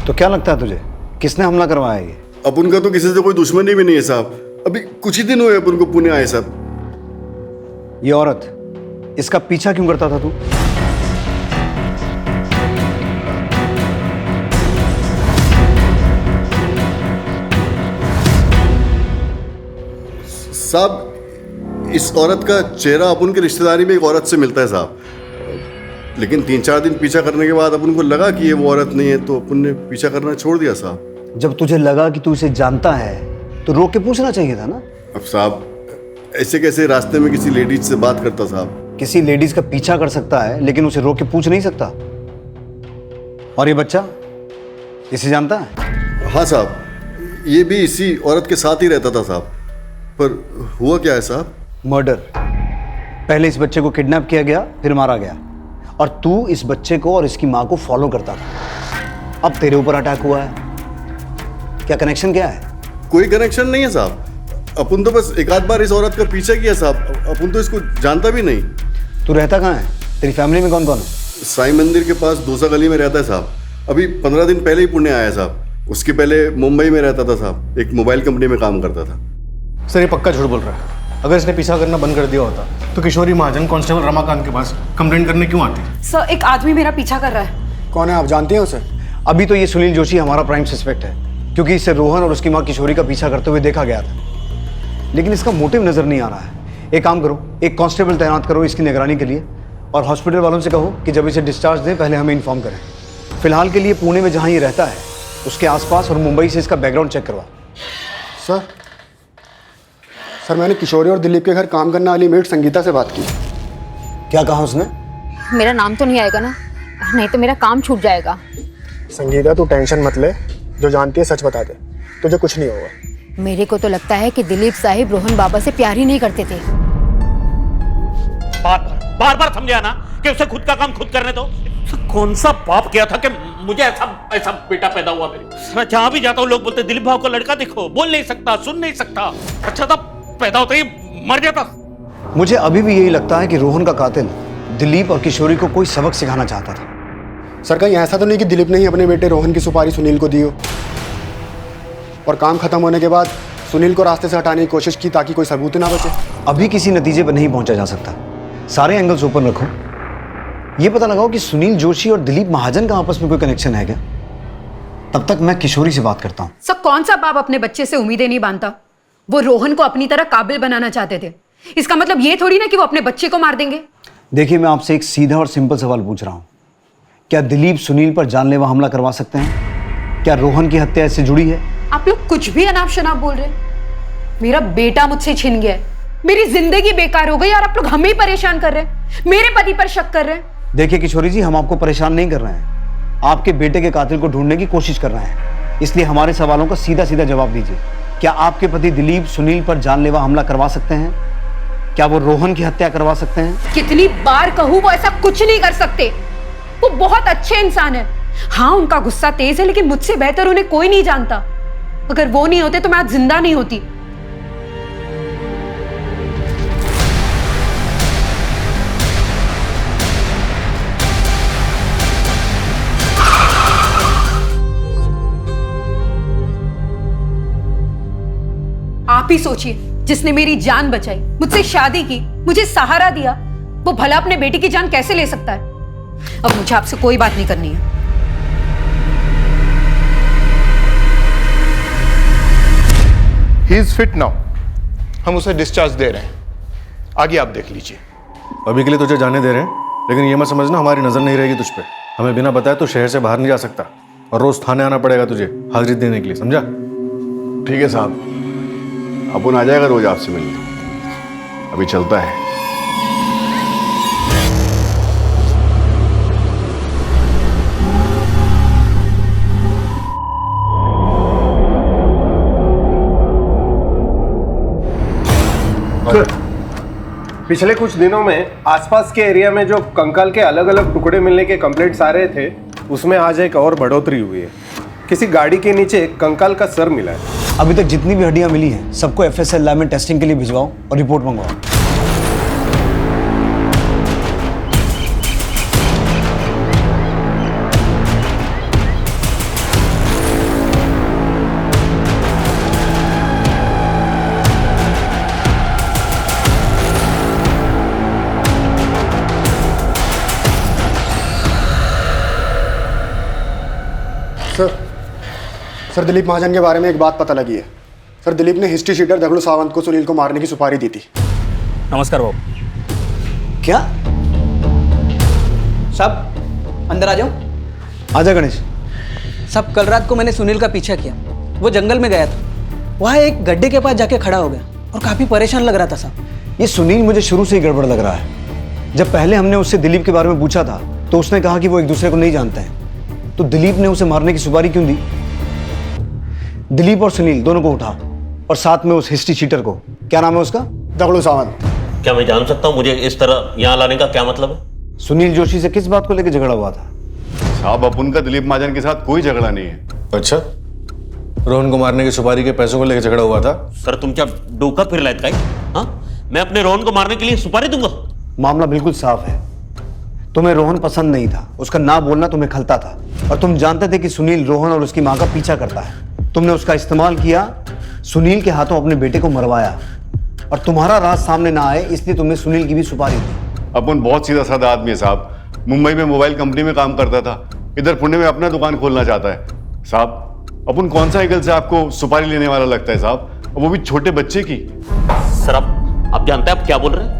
तो क्या लगता है तुझे, किसने हमला करवाया ये? अपन का तो किसी से कोई दुश्मनी भी नहीं है साहब। अभी कुछ ही दिन हुए अपन को पुणे आए साहब। ये औरत, इसका पीछा क्यों करता था तू? साहब, इस औरत का चेहरा अपन की रिश्तेदारी में एक औरत से मिलता है साहब, लेकिन 3-4 दिन पीछा करने के बाद अपन को लगा कि ये वो औरत नहीं है, तो अपन ने पीछा करना छोड़ दिया साहब। जब तुझे लगा कि तू इसे जानता है तो रोक के पूछना चाहिए था ना। अब साहब, ऐसे कैसे रास्ते में किसी लेडीज से बात करता साहब? किसी लेडीज का पीछा कर सकता है, लेकिन उसे रोक के पूछ नहीं सकता। और ये बच्चा, इसे जानता है? हाँ साहब, ये भी इसी औरत के साथ ही रहता था साहब। पर हुआ क्या है साहब? मर्डर। पहले इस बच्चे को किडनैप किया गया, फिर मारा गया, और तू इस बच्चे को और इसकी मां को फॉलो करता था। अब तेरे ऊपर अटैक हुआ है। क्या कनेक्शन क्या है? कोई कनेक्शन नहीं है साहब। अपन तो बस एक आध बार इस औरत का पीछा किया साहब, अपन तो इसको जानता भी नहीं। तू रहता कहाँ है? तेरी फैमिली में कौन कौन है? साईं मंदिर के पास दोसा गली में रहता है साहब। अभी 15 दिन पहले ही पुणे आया साहब। उसके पहले मुंबई में रहता था साहब, एक मोबाइल कंपनी में काम करता था। सर, ये पक्का झूठ बोल रहा है। अगर इसने पीछा करना बंद कर दिया होता तो किशोरी महाजन कांस्टेबल रमाकांत के पास कंप्लेंट करने क्यों आती? सर, एक आदमी मेरा पीछा कर रहा है। कौन है, आप जानती हैं उसे? अभी तो ये सुनील जोशी हमारा प्राइम सस्पेक्ट है, क्योंकि इसे रोहन और उसकी मां किशोरी का पीछा करते हुए देखा गया था, लेकिन इसका मोटिव नजर नहीं आ रहा है। एक काम करो, एक कांस्टेबल तैनात करो इसकी निगरानी के लिए, और हॉस्पिटल वालों से कहो कि जब इसे डिस्चार्ज दें पहले हमें इन्फॉर्म करें। फिलहाल के लिए पुणे में जहां ये रहता है उसके आसपास और मुंबई से इसका बैकग्राउंड चेक करवा। सर, मैंने किशोरी और दिलीप के घर काम करने वाली मेट संगीता से बात की। क्या कहा उसने? मेरा नाम तो नहीं आएगा ना, नहीं तो मेरा काम छूट जाएगा। संगीता, तू टेंशन मत ले, जो जानती है सच बता दे, तुझे कुछ नहीं होगा। मेरे को तो लगता है कि दिलीप साहिब रोहन बाबा से प्यार ही नहीं करते थे। बार बार समझाया ना कि उसे खुद का काम खुद करने दो। कौन सा पाप किया था कि मुझे ऐसा बेटा पैदा हुआ मेरे? मैं जहां भी जाता हूँ लोग बोलते दिलीप भाव को लड़का देखो, बोल नहीं सकता, सुन नहीं सकता। अच्छा था पैदा होते ही मर जाता। मुझे अभी भी यही लगता है कि रोहन का कातिल दिलीप और किशोरी को कोई सबक सिखाना चाहता था। सर, कहीं ऐसा तो नहीं कि दिलीप ने ही अपने बेटे रोहन की सुपारी सुनील को दी हो और काम खत्म होने के बाद सुनील को रास्ते से हटाने की कोशिश की ताकि कोई सबूत ना बचे? अभी किसी नतीजे पर नहीं पहुंचा जा सकता। सारे एंगल्स ओपन रखो। ये पता लगाओ कि सुनील जोशी और दिलीप महाजन का आपस में कोई कनेक्शन है क्या। तब तक मैं किशोरी से बात करता हूँ। सर, कौन सा बाप अपने बच्चे से उम्मीदें नहीं बांधता? वो रोहन को अपनी तरह काबिल बनाना चाहते थे। इसका मतलब ये थोड़ी ना कि वो अपने बच्चे को मार देंगे। देखिए, मैं आपसे एक सीधा और सिंपल सवाल पूछ रहा हूँ। क्या दिलीप सुनील पर जानलेवा हमला करवा सकते हैं? क्या रोहन की हत्या इससे जुड़ी है? आप लोग कुछ भी अनाप शनाप बोल रहे हैं। मेरा बेटा मुझसे छिन गया है, मेरी जिंदगी बेकार हो गई और आप लोग हमें ही परेशान कर रहे हैं, मेरे पति पर शक कर रहे हैं। देखिए किशोरी जी, हम आपको परेशान नहीं कर रहे हैं, आपके बेटे के कातिल को ढूंढने की कोशिश कर रहे हैं। इसलिए हमारे सवालों का सीधा सीधा जवाब दीजिए। क्या आपके पति दिलीप सुनील पर जानलेवा हमला करवा सकते हैं? क्या वो रोहन की हत्या करवा सकते हैं? कितनी बार कहूं, वो ऐसा कुछ नहीं कर सकते। वो बहुत अच्छे इंसान है। हाँ, उनका गुस्सा तेज है, लेकिन मुझसे बेहतर उन्हें कोई नहीं जानता। अगर वो नहीं होते तो मैं आज जिंदा नहीं होती। आप ही सोचिए, जिसने मेरी जान बचाई, मुझसे शादी की, मुझे सहारा दिया, वो भला अपने बेटी की जान कैसे ले सकता है? अब मुझे आपसे कोई बात नहीं करनी है। ही इज फिट नाउ, हम उसे डिस्चार्ज दे रहे हैं। आगे आप देख लीजिए। अभी के लिए तुझे जाने दे रहे हैं, लेकिन ये मत समझना हमारी नजर नहीं रहेगी तुझ पे। हमें बिना बताए तो शहर से बाहर नहीं जा सकता, और रोज थाने आना पड़ेगा तुझे हाजिरी देने के लिए, समझा? ठीक है साहब, अपन आ जाएगा रोज आपसे मिलने। अभी चलता है। पिछले कुछ दिनों में आसपास के एरिया में जो कंकाल के अलग अलग टुकड़े मिलने के कंप्लेंट्स आ रहे थे, उसमें आज एक और बढ़ोतरी हुई है। किसी गाड़ी के नीचे कंकाल का सर मिला है। अभी तक जितनी भी हड्डियां मिली हैं सबको एफएसएल लैब में टेस्टिंग के लिए भिजवाओ और रिपोर्ट मंगवाओ। सर दिलीप महाजन के बारे में एक बात पता लगी है। सर दिलीप ने हिस्ट्री शीटर दगड़ू सावंत को सुनील को मारने की सुपारी दी थी। नमस्कार बाबू। क्या? साहब अंदर आ जाओ। आजा गणेश। साहब कल रात को मैंने सुनील का पीछा किया, वो जंगल में गया था, वहाँ एक गड्ढे के पास जाके खड़ा हो गया और काफी परेशान लग रहा था साहब। ये सुनील मुझे शुरू से ही गड़बड़ लग रहा है। जब पहले हमने उससे दिलीप के बारे में पूछा था तो उसने कहा कि वो एक दूसरे को नहीं जानते हैं, तो दिलीप ने उसे मारने की सुपारी क्यों दी? दिलीप और सुनील दोनों को उठा और साथ में उस हिस्ट्री चीटर को, क्या नाम है उसका? दगड़ू सावंत। क्या मैं जान सकता हूँ मुझे इस तरह यहाँ लाने का क्या मतलब है? सुनील जोशी से किस बात को लेकर झगड़ा हुआ था? साहब अपन का दिलीप महाजन के साथ कोई झगड़ा नहीं है। अच्छा, रोहन को मारने की सुपारी के पैसों को लेकर झगड़ा हुआ था? सर तुम क्या डोका फिर लायत का? हाँ, मैं अपने रोहन को मारने के लिए सुपारी दूंगा? मामला बिल्कुल साफ है। तुम्हें रोहन पसंद नहीं था, उसका ना बोलना तुम्हें खलता था और तुम जानते थे कि सुनील रोहन और उसकी माँ का पीछा करता है। तुमने उसका इस्तेमाल किया, सुनील के हाथों अपने बेटे को मरवाया और तुम्हारा राज सामने ना आए इसलिए तुमने सुनील की भी सुपारी दी। अपन बहुत सीधा साधा आदमी है साहब। मुंबई में मोबाइल कंपनी में काम करता था, इधर पुणे में अपना दुकान खोलना चाहता है। साहब अपन कौन सा एंगल से आपको सुपारी लेने वाला लगता है साहब, वो भी छोटे बच्चे की? सर आप जानते हैं आप क्या बोल रहे हैं?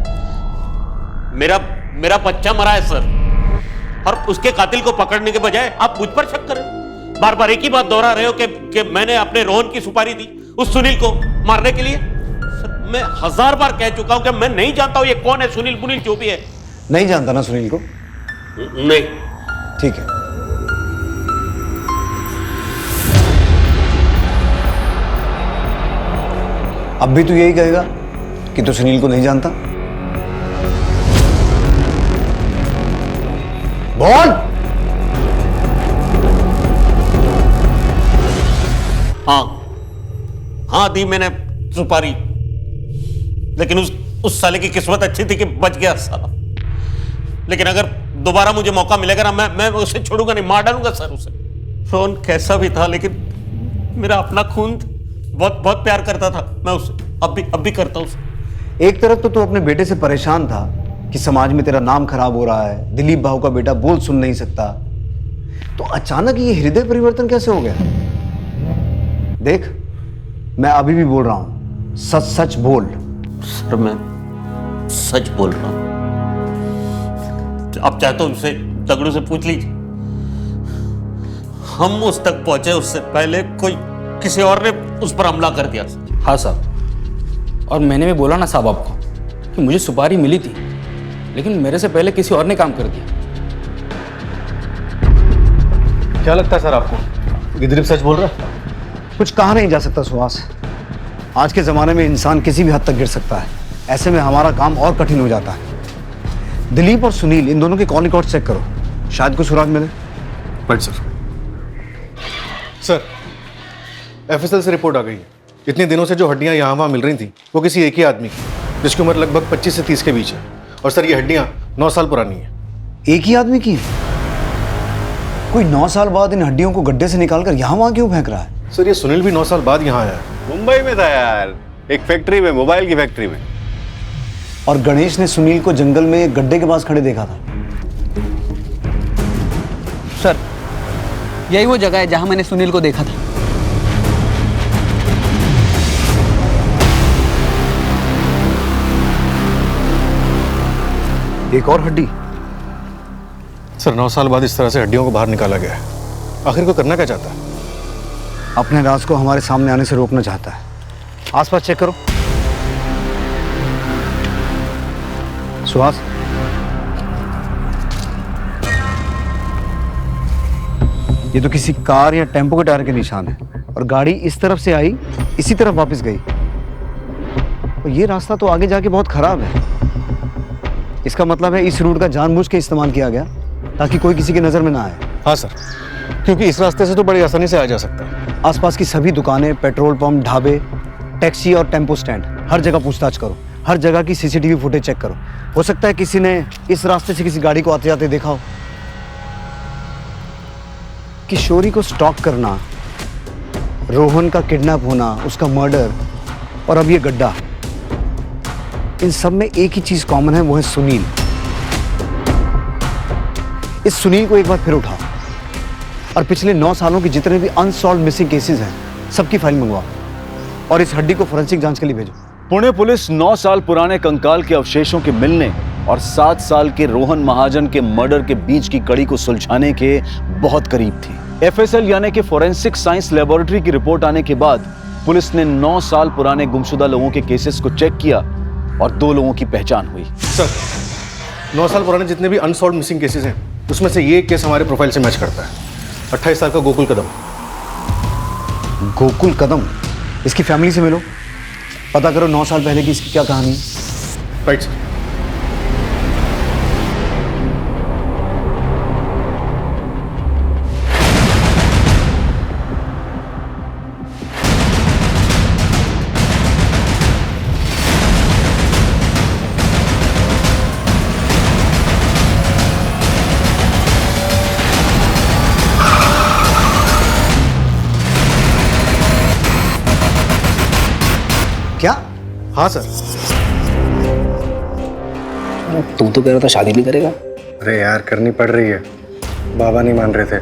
मेरा बच्चा मरा है सर, और उसके कातिल को पकड़ने के बजाय आप मुझ पर शक करें। बार बार एक ही बात दोहरा रहे हो कि मैंने अपने रोहन की सुपारी दी उस सुनील को मारने के लिए। सर मैं 1000 बार कह चुका हूं कि मैं नहीं जानता हूं ये कौन है, सुनील मुनील जो भी है। नहीं जानता ना सुनील को? नहीं। ठीक है, अब भी तू यही कहेगा कि तू सुनील को नहीं जानता? बोल। हाँ दी मैंने सुपारी, लेकिन उस साले की किस्मत अच्छी थी कि बच गया साला। लेकिन अगर दोबारा मुझे मौका मिलेगा ना, मैं उसे छोड़ूंगा नहीं, मार डालूंगा सर उसे। रोहन कैसा भी था लेकिन मेरा अपना खून, बहुत बहुत प्यार करता था मैं उससे, अब भी करता हूं उसे। एक तरफ तो तू अपने बेटे से परेशान था कि समाज में तेरा नाम खराब हो रहा है, दिलीप भाऊ का बेटा बोल सुन नहीं सकता, तो अचानक ये हृदय परिवर्तन कैसे हो गया? देख मैं अभी भी बोल रहा हूं, सच सच बोल। सर मैं सच बोल रहा हूं, आप चाहे तो उसे दगड़ू से पूछ लीजिए। हम उस तक पहुंचे उससे पहले कोई किसी और ने उस पर हमला कर दिया। हाँ साहब, और मैंने भी बोला ना साहब आपको कि मुझे सुपारी मिली थी, लेकिन मेरे से पहले किसी और ने काम कर दिया। क्या लगता है सर आपको कि दिलीप सच बोल रहा है? कुछ कहा नहीं जा सकता सुहास। आज के जमाने में इंसान किसी भी हद तक गिर सकता है, ऐसे में हमारा काम और कठिन हो जाता है। दिलीप और सुनील इन दोनों के कॉल रिकॉर्ड चेक करो, शायद कुछ सुराग मिले। Right sir. सर एफएसएल से रिपोर्ट आ गई है, इतने दिनों से जो हड्डियां यहाँ वहाँ मिल रही थी वो किसी एक ही आदमी की, जिसकी उम्र लगभग 25 से 30 के बीच है। और सर ये हड्डियां 9 साल पुरानी है। एक ही आदमी की? कोई 9 साल बाद इन हड्डियों को गड्ढे से निकालकर यहाँ वहाँ क्यों फेंक रहा है? सर ये सुनील भी 9 साल बाद यहाँ आया है। मुंबई में था यार, एक फैक्ट्री में, मोबाइल की फैक्ट्री में। और गणेश ने सुनील को जंगल में एक गड्ढे के पास खड़े देखा था। सर यही वो जगह है जहां मैंने सुनील को देखा था। एक और हड्डी? सर 9 साल बाद इस तरह से हड्डियों को बाहर निकाला गया है। आखिर को करना क्या चाहता है? अपने राज को हमारे सामने आने से रोकना चाहता है। आसपास चेक करो। सुहास, ये तो किसी कार या टेम्पो के टायर के निशान है, और गाड़ी इस तरफ से आई, इसी तरफ वापस गई। और ये रास्ता तो आगे जाके बहुत खराब है। इसका मतलब है इस रूट का जानबूझ के इस्तेमाल किया गया ताकि कोई किसी की नजर में ना आए। हाँ सर, क्योंकि इस रास्ते से तो बड़ी आसानी से आ जा सकता है। आसपास की सभी दुकानें, पेट्रोल पंप, ढाबे, टैक्सी और टेम्पो स्टैंड, हर जगह पूछताछ करो। हर जगह की सीसीटीवी फुटेज चेक करो। हो सकता है किसी ने इस रास्ते से किसी गाड़ी को आते जाते देखा हो। किशोरी को स्टॉक करना, रोहन का किडनैप होना, उसका मर्डर और अब ये गड्ढा, इन सब में एक ही चीज कॉमन है, वो है सुनील। इस सुनील को एक बार फिर उठाओ और पिछले 9 सालों के जितने भी अनसॉल्व मिसिंग केसेस हैं, सबकी फाइल मंगवाओ और इस हड्डी को फोरेंसिक जांच के लिए भेजो। पुणे पुलिस 9 साल पुराने कंकाल के अवशेषों के मिलने और 7 साल के रोहन महाजन के मर्डर के बीच की कड़ी को सुलझाने के बहुत करीब थी। एफएसएल यानी कि फोरेंसिक साइंस लेबोरेटरी की रिपोर्ट आने के बाद पुलिस ने 9 साल पुराने गुमशुदा लोगों के केसेस को चेक किया और 2 लोगों की पहचान हुई। सर, 9 साल पुराने जितने भी अनसॉल्व मिसिंग केसेस हैं, उसमें से ये केस हमारे प्रोफाइल से मैच करता है। 28 साल का गोकुल कदम। गोकुल कदम? इसकी फैमिली से मिलो, पता करो 9 साल पहले की इसकी क्या कहानी। Right sir. क्या? हाँ सर। तुम तो कह रहा था शादी नहीं करेगा। अरे यार, करनी पड़ रही है, बाबा नहीं मान रहे थे।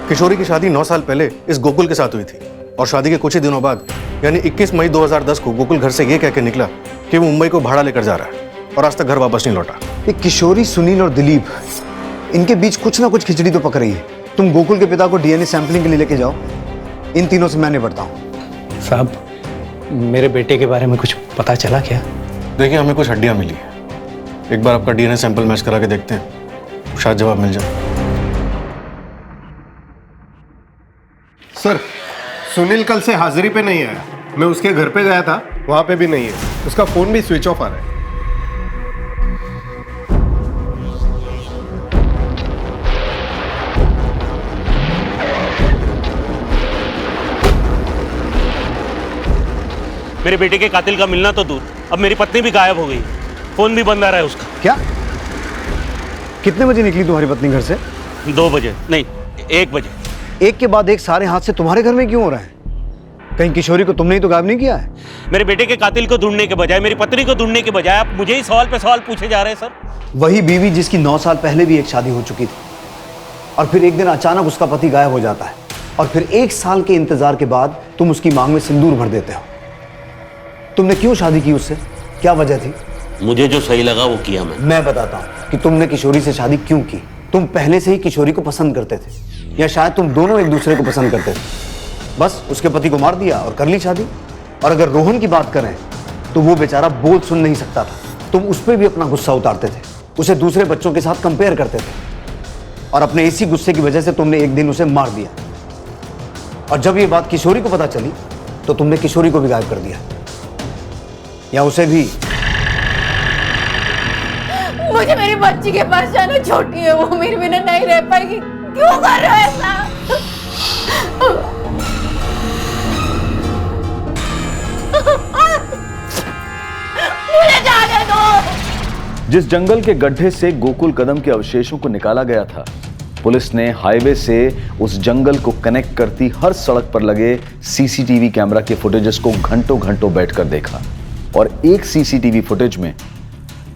किशोरी की शादी 9 साल पहले इस गोकुल के साथ हुई थी और शादी के कुछ ही दिनों बाद यानी 21 मई 2010 को गोकुल घर से ये कह के निकला कि वो मुंबई को भाड़ा लेकर जा रहा है और आज तक घर वापस नहीं लौटा। ये किशोरी, सुनील और दिलीप, इनके बीच कुछ ना कुछ खिचड़ी तो पक रही है। तुम गोकुल के पिता को डीएनए सैंपलिंग के लिए लेके जाओ, इन तीनों से मैं निपटता हूँ। साहब, मेरे बेटे के बारे में कुछ पता चला क्या? देखिए, हमें कुछ हड्डियां मिली है, एक बार आपका डीएनए सैंपल मैच करा के देखते हैं, शायद जवाब मिल जाए। सर, सुनील कल से हाजिरी पे नहीं आया। मैं उसके घर पे गया था, वहां पे भी नहीं है। उसका फोन भी स्विच ऑफ आ रहा है। मेरे बेटे के कातिल का मिलना तो दूर, अब मेरी पत्नी भी गायब हो गई, फोन भी बंद आ रहा है उसका। क्या? कितने बजे निकली तुम्हारी पत्नी घर से? 2 बजे नहीं, 1 बजे। एक के बाद एक सारे हादसे तुम्हारे घर में क्यों हो रहे हैं? कहीं किशोरी को तुमने ही तो गायब नहीं किया है? मेरे बेटे के कातिल को ढूंढने के बजाय, मेरी पत्नी को ढूंढने के बजाय आप मुझे ही सवाल पे सवाल पूछे जा रहे हैं सर। वही बीवी जिसकी 9 साल पहले भी एक शादी हो चुकी थी और फिर एक दिन अचानक उसका पति गायब हो जाता है और फिर 1 साल के इंतजार के बाद तुम उसकी मांग में सिंदूर भर देते हो। तुमने क्यों शादी की उससे? क्या वजह थी? मुझे जो सही लगा वो किया मैं बताता हूँ कि तुमने किशोरी से शादी क्यों की। तुम पहले से ही किशोरी को पसंद करते थे या शायद तुम दोनों एक दूसरे को पसंद करते थे। बस उसके पति को मार दिया और कर ली शादी। और अगर रोहन की बात करें तो वो बेचारा बोल सुन नहीं सकता था। तुम उस पर भी अपना गुस्सा उतारते थे, उसे दूसरे बच्चों के साथ कंपेयर करते थे और अपने इसी गुस्से की वजह से तुमने एक दिन उसे मार दिया। और जब ये बात किशोरी को पता चली तो तुमने किशोरी को भी गायब कर दिया, या उसे भी। मुझे मेरी बच्ची के पास जाना, छोटी है वो, मेरे बिना नहीं रह पाएगी। क्यों कर रहे हो ऐसा? मुझे जाने दो। जिस जंगल के गड्ढे से गोकुल कदम के अवशेषों को निकाला गया था, पुलिस ने हाईवे से उस जंगल को कनेक्ट करती हर सड़क पर लगे सीसीटीवी कैमरा के फुटेजेस को घंटों घंटों बैठकर देखा और एक सीसीटीवी फुटेज में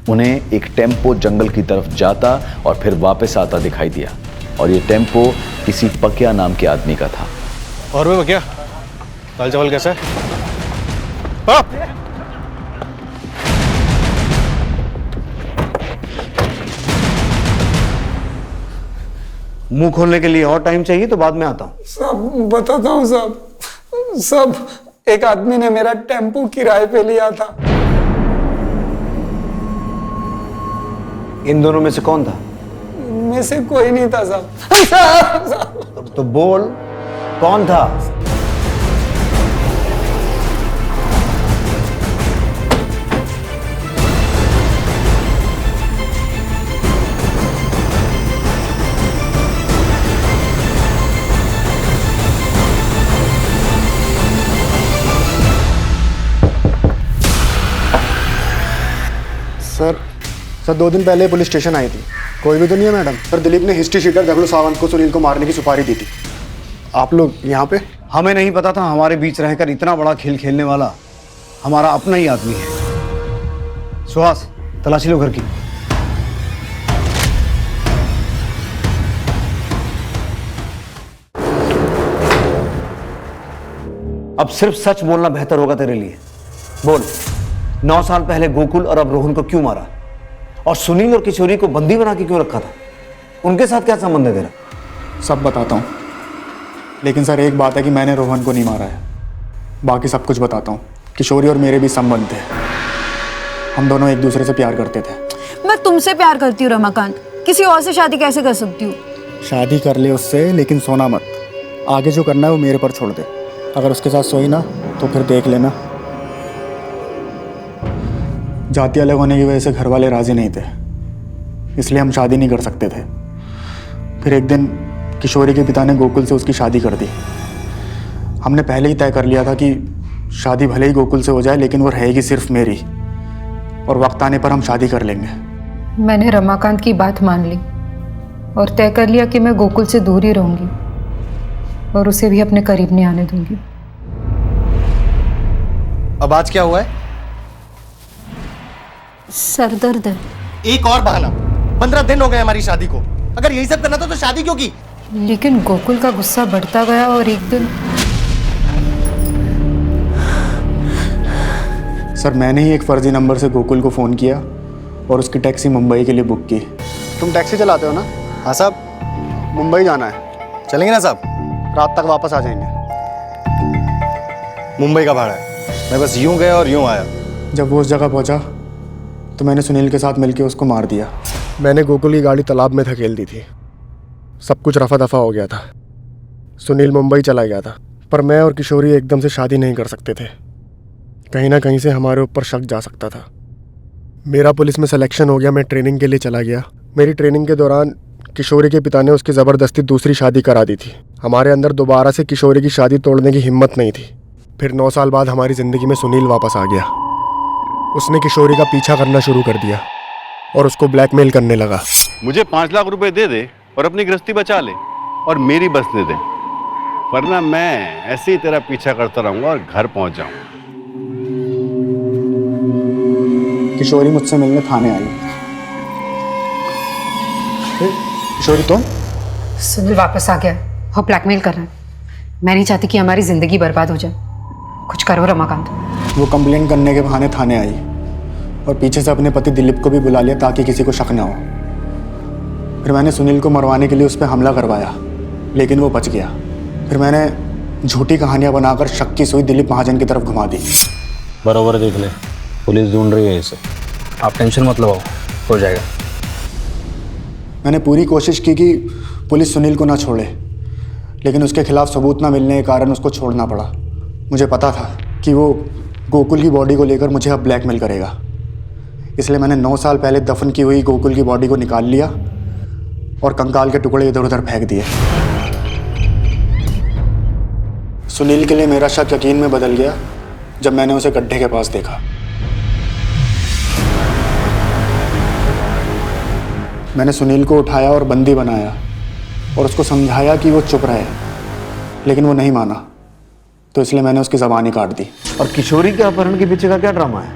उन्हें एक टेम्पो जंगल की तरफ जाता और फिर वापस आता दिखाई दिया और ये टेम्पो किसी पकिया नाम के आदमी का था। और वे क्या दाल चावल कैसा है? मुंह खोलने के लिए और टाइम चाहिए तो बाद में आता हूं। सब बताता हूँ साहब। सब एक आदमी ने मेरा टेम्पो किराए पे लिया था। इन दोनों में से कौन था? इनमें से कोई नहीं था साहब। तो बोल, कौन था? सर 2 दिन पहले पुलिस स्टेशन आई थी। कोई भी तो नहीं है मैडम। सर दिलीप ने हिस्ट्री शीटर दगड़ू सावंत को सुनील को मारने की सुपारी दी थी। आप लोग यहाँ पे? हमें नहीं पता था हमारे बीच रहकर इतना बड़ा खेल खेलने वाला हमारा अपना ही आदमी है। सुहास, तलाशी लो घर की। अब सिर्फ सच बोलना बेहतर होगा तेरे लिए। बोल, 9 साल पहले गोकुल और अब रोहन को क्यों मारा? और सुनील और किशोरी को बंदी बना के क्यों रखा था? उनके साथ क्या संबंध है तेरा? सब बताता हूँ, लेकिन सर एक बात है कि मैंने रोहन को नहीं मारा है। बाकी सब कुछ बताता हूँ। किशोरी और मेरे भी संबंध थे। हम दोनों एक दूसरे से प्यार करते थे। मैं तुमसे प्यार करती हूँ रमाकांत, किसी और से शादी कैसे कर सकती हूँ? शादी कर ले उससे, लेकिन सोना मत। आगे जो करना है वो मेरे पर छोड़ दे। अगर उसके साथ सोई ना तो फिर देख लेना। जाति अलग होने की वजह से घर वाले राजी नहीं थे, इसलिए हम शादी नहीं कर सकते थे। फिर एक दिन किशोरी के पिता ने गोकुल से उसकी शादी कर दी। हमने पहले ही तय कर लिया था कि शादी भले ही गोकुल से हो जाए, लेकिन वो रहेगी सिर्फ मेरी, और वक्त आने पर हम शादी कर लेंगे। मैंने रमाकांत की बात मान ली और तय कर लिया कि मैं गोकुल से दूर ही रहूंगी और उसे भी अपने करीब नहीं आने दूंगी। अब आज क्या हुआ है? सर दर्द है। एक और बहाना। 15 दिन हो गए हमारी शादी को। अगर यही सब करना था तो शादी क्यों की? लेकिन गोकुल का गुस्सा बढ़ता गया और एक दिन सर मैंने ही एक फर्जी नंबर से गोकुल को फ़ोन किया और उसकी टैक्सी मुंबई के लिए बुक की। तुम टैक्सी चलाते हो ना? हाँ साहब। मुंबई जाना है। चलेंगे ना साहब? रात तक वापस आ जाएंगे। मुंबई का भाड़ा है। मैं बस यूं गया और यूं आया। जब वो उस जगह पहुंचा तो मैंने सुनील के साथ मिलकर उसको मार दिया। मैंने गोकुल की गाड़ी तालाब में धकेल दी थी। सब कुछ रफा दफा हो गया था। सुनील मुंबई चला गया था, पर मैं और किशोरी एकदम से शादी नहीं कर सकते थे। कहीं ना कहीं से हमारे ऊपर शक जा सकता था। मेरा पुलिस में सिलेक्शन हो गया। मैं ट्रेनिंग के लिए चला गया। मेरी ट्रेनिंग के दौरान किशोरी के पिता ने उसकी ज़बरदस्ती दूसरी शादी करा दी थी। हमारे अंदर दोबारा से किशोरी की शादी तोड़ने की हिम्मत नहीं थी। फिर 9 साल बाद हमारी ज़िंदगी में सुनील वापस आ गया। उसने किशोरी का पीछा करना शुरू कर दिया और उसको ब्लैकमेल करने लगा। मुझे 5 लाख रुपए दे दे और अपनी गृहस्थी बचा ले और मेरी बसने दे, वरना मैं ऐसे ही तेरा पीछा करता रहूंगा और घर पहुंच जाऊंगा। किशोरी मुझसे मिलने थाने आई। किशोरी तुम? सुनील वापस आ गया और ब्लैकमेल कर रहा है। मैं नहीं चाहती कि हमारी जिंदगी बर्बाद हो जाए। कुछ करो रमाकांत। वो कंप्लेन करने के बहाने थाने आई और पीछे से अपने पति दिलीप को भी बुला लिया ताकि किसी को शक ना हो। फिर मैंने सुनील को मरवाने के लिए उस पर हमला करवाया, लेकिन वो बच गया। फिर मैंने झूठी कहानियां बनाकर शक की सुई दिलीप महाजन की तरफ घुमा दी। बरोबर देख ले, पुलिस ढूंढ रही है इसे। आप टेंशन मत लो, हो जाएगा। मैंने पूरी कोशिश की कि पुलिस सुनील को ना छोड़े, लेकिन उसके खिलाफ सबूत ना मिलने के कारण उसको छोड़ना पड़ा। मुझे पता था कि वो गोकुल की बॉडी को लेकर मुझे अब ब्लैकमेल करेगा, इसलिए मैंने 9 साल पहले दफन की हुई गोकुल की बॉडी को निकाल लिया और कंकाल के टुकड़े इधर उधर फेंक दिए। सुनील के लिए मेरा शक यकीन में बदल गया जब मैंने उसे गड्ढे के पास देखा। मैंने सुनील को उठाया और बंदी बनाया और उसको समझाया कि वो चुप रहे, लेकिन वो नहीं माना, तो इसलिए मैंने उसकी ज़बान ही काट दी। और किशोरी के अपहरण के पीछे का क्या ड्रामा है?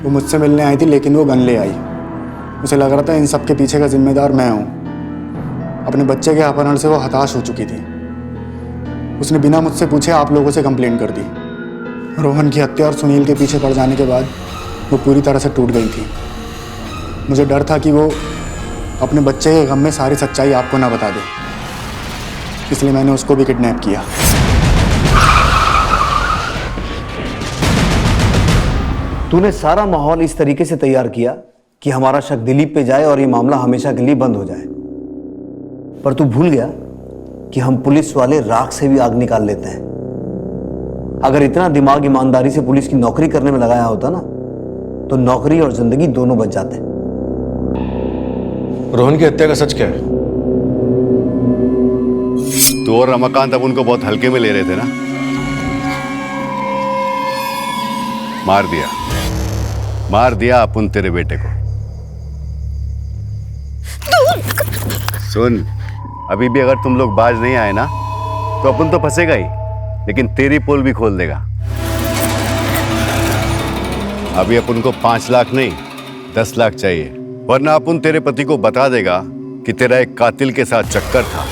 वो मुझसे मिलने आई थी, लेकिन वो गन ले आई। उसे लग रहा था इन सब के पीछे का जिम्मेदार मैं हूँ। अपने बच्चे के अपहरण से वो हताश हो चुकी थी। उसने बिना मुझसे पूछे आप लोगों से कंप्लेंट कर दी। रोहन की हत्या और सुनील के पीछे पड़ जाने के बाद वो पूरी तरह से टूट गई थी। मुझे डर था कि वो अपने बच्चे के गम में सारी सच्चाई आपको ना बता दे, इसलिए मैंने उसको भी किडनैप किया। तूने सारा माहौल इस तरीके से तैयार किया कि हमारा शक दिलीप पे जाए और ये मामला हमेशा के लिए बंद हो जाए। पर तू भूल गया कि हम पुलिस वाले राख से भी आग निकाल लेते हैं। अगर इतना दिमाग ईमानदारी से पुलिस की नौकरी करने में लगाया होता ना, तो नौकरी और जिंदगी दोनों बच जाते। रोहन की हत्या का सच क्या है? तू और रमाकांत अब उनको बहुत हल्के में ले रहे थे ना। मार दिया अपन तेरे बेटे को। सुन, अभी भी अगर तुम लोग बाज नहीं आए ना तो अपन तो फंसेगा ही, लेकिन तेरी पोल भी खोल देगा। अभी अपन को 5 लाख नहीं 10 लाख चाहिए, वरना अपन तेरे पति को बता देगा कि तेरा एक कातिल के साथ चक्कर था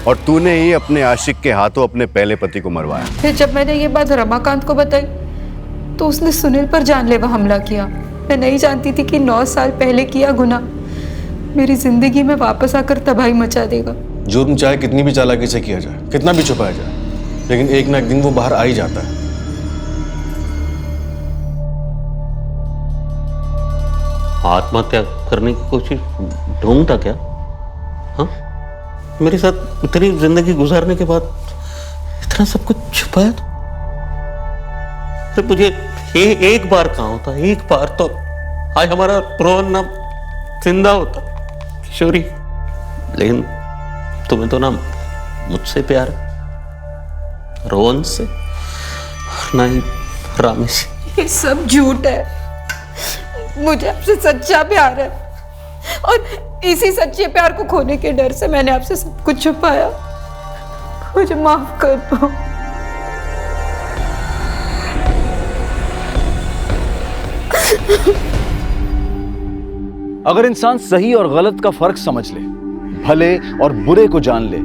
और तूने ही अपने आशिक के हाथों अपने पहले पति को मरवाया। फिर जब मैंने ये बात रमाकांत को बताई तो उसने सुनील पर जानलेवा हमला किया। मैं नहीं जानती थी कि 9 साल पहले किया गुनाह मेरी जिंदगी में वापस आकर तबाही मचा देगा। जुर्म चाहे कितनी भी चालाकी से किया जाए, कितना भी छुपाया जाए, लेकिन एक ना एक दिन वो बाहर आ ही जाता है। आत्महत्या करने की कोशिश ढूंढता क्या? हाँ, मेरे साथ इतनी जिंदगी गुजारने के बाद इतना सब कुछ छुपाया तो मुझे एक बार कहाँ होता, एक बार तो आज हमारा रोहन ना जिंदा होता। किशोरी, लेकिन तुम्हें तो ना मुझसे प्यार है, रोहन से, ना ही रामी से। ये सब झूठ है। मुझे आपसे सच्चा प्यार है और इसी सच्चे प्यार को खोने के डर से मैंने आपसे सब कुछ छुपाया। मुझे माफ कर दो। अगर इंसान सही और गलत का फर्क समझ ले, भले और बुरे को जान ले,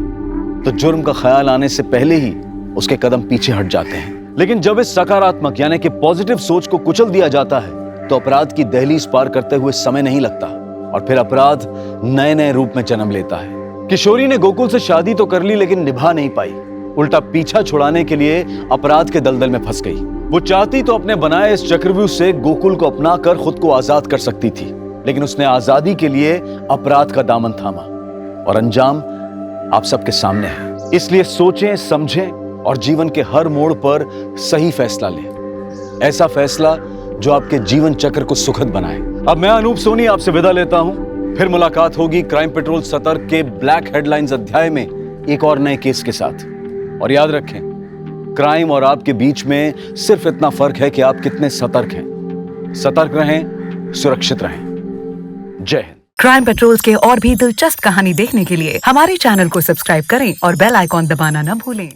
तो जुर्म का ख्याल आने से पहले ही उसके कदम पीछे हट जाते हैं। लेकिन जब इस सकारात्मक यानी कि पॉजिटिव सोच को कुचल दिया जाता है तो अपराध की दहलीज पार करते हुए समय नहीं लगता और फिर अपराध नए नए रूप में जन्म लेता है। किशोरी ने गोकुल से शादी तो कर ली लेकिन निभा नहीं पाई, उल्टा पीछा छुड़ाने के लिए अपराध के दलदल में फंस गई। वो चाहती तो अपने बनाए इस चक्रव्यूह से गोकुल को अपना कर खुद को आजाद कर सकती थी, लेकिन उसने आजादी के लिए अपराध का दामन थामा और अंजाम आप सबके सामने है। इसलिए सोचें, समझें और जीवन के हर मोड़ पर सही फैसला लें, ऐसा फैसला जो आपके जीवन चक्र को सुखद बनाए। अब मैं अनूप सोनी आपसे विदा लेता हूं। फिर मुलाकात होगी क्राइम पेट्रोल सतर्क के ब्लैक हेडलाइंस अध्याय में एक और नए केस के साथ। और याद रखें, क्राइम और आपके बीच में सिर्फ इतना फर्क है कि आप कितने सतर्क हैं। सतर्क रहें, सुरक्षित रहें। जय हिंद। क्राइम पेट्रोल्स के और भी दिलचस्प कहानी देखने के लिए हमारे चैनल को सब्सक्राइब करें और बेल आइकॉन दबाना न भूलें।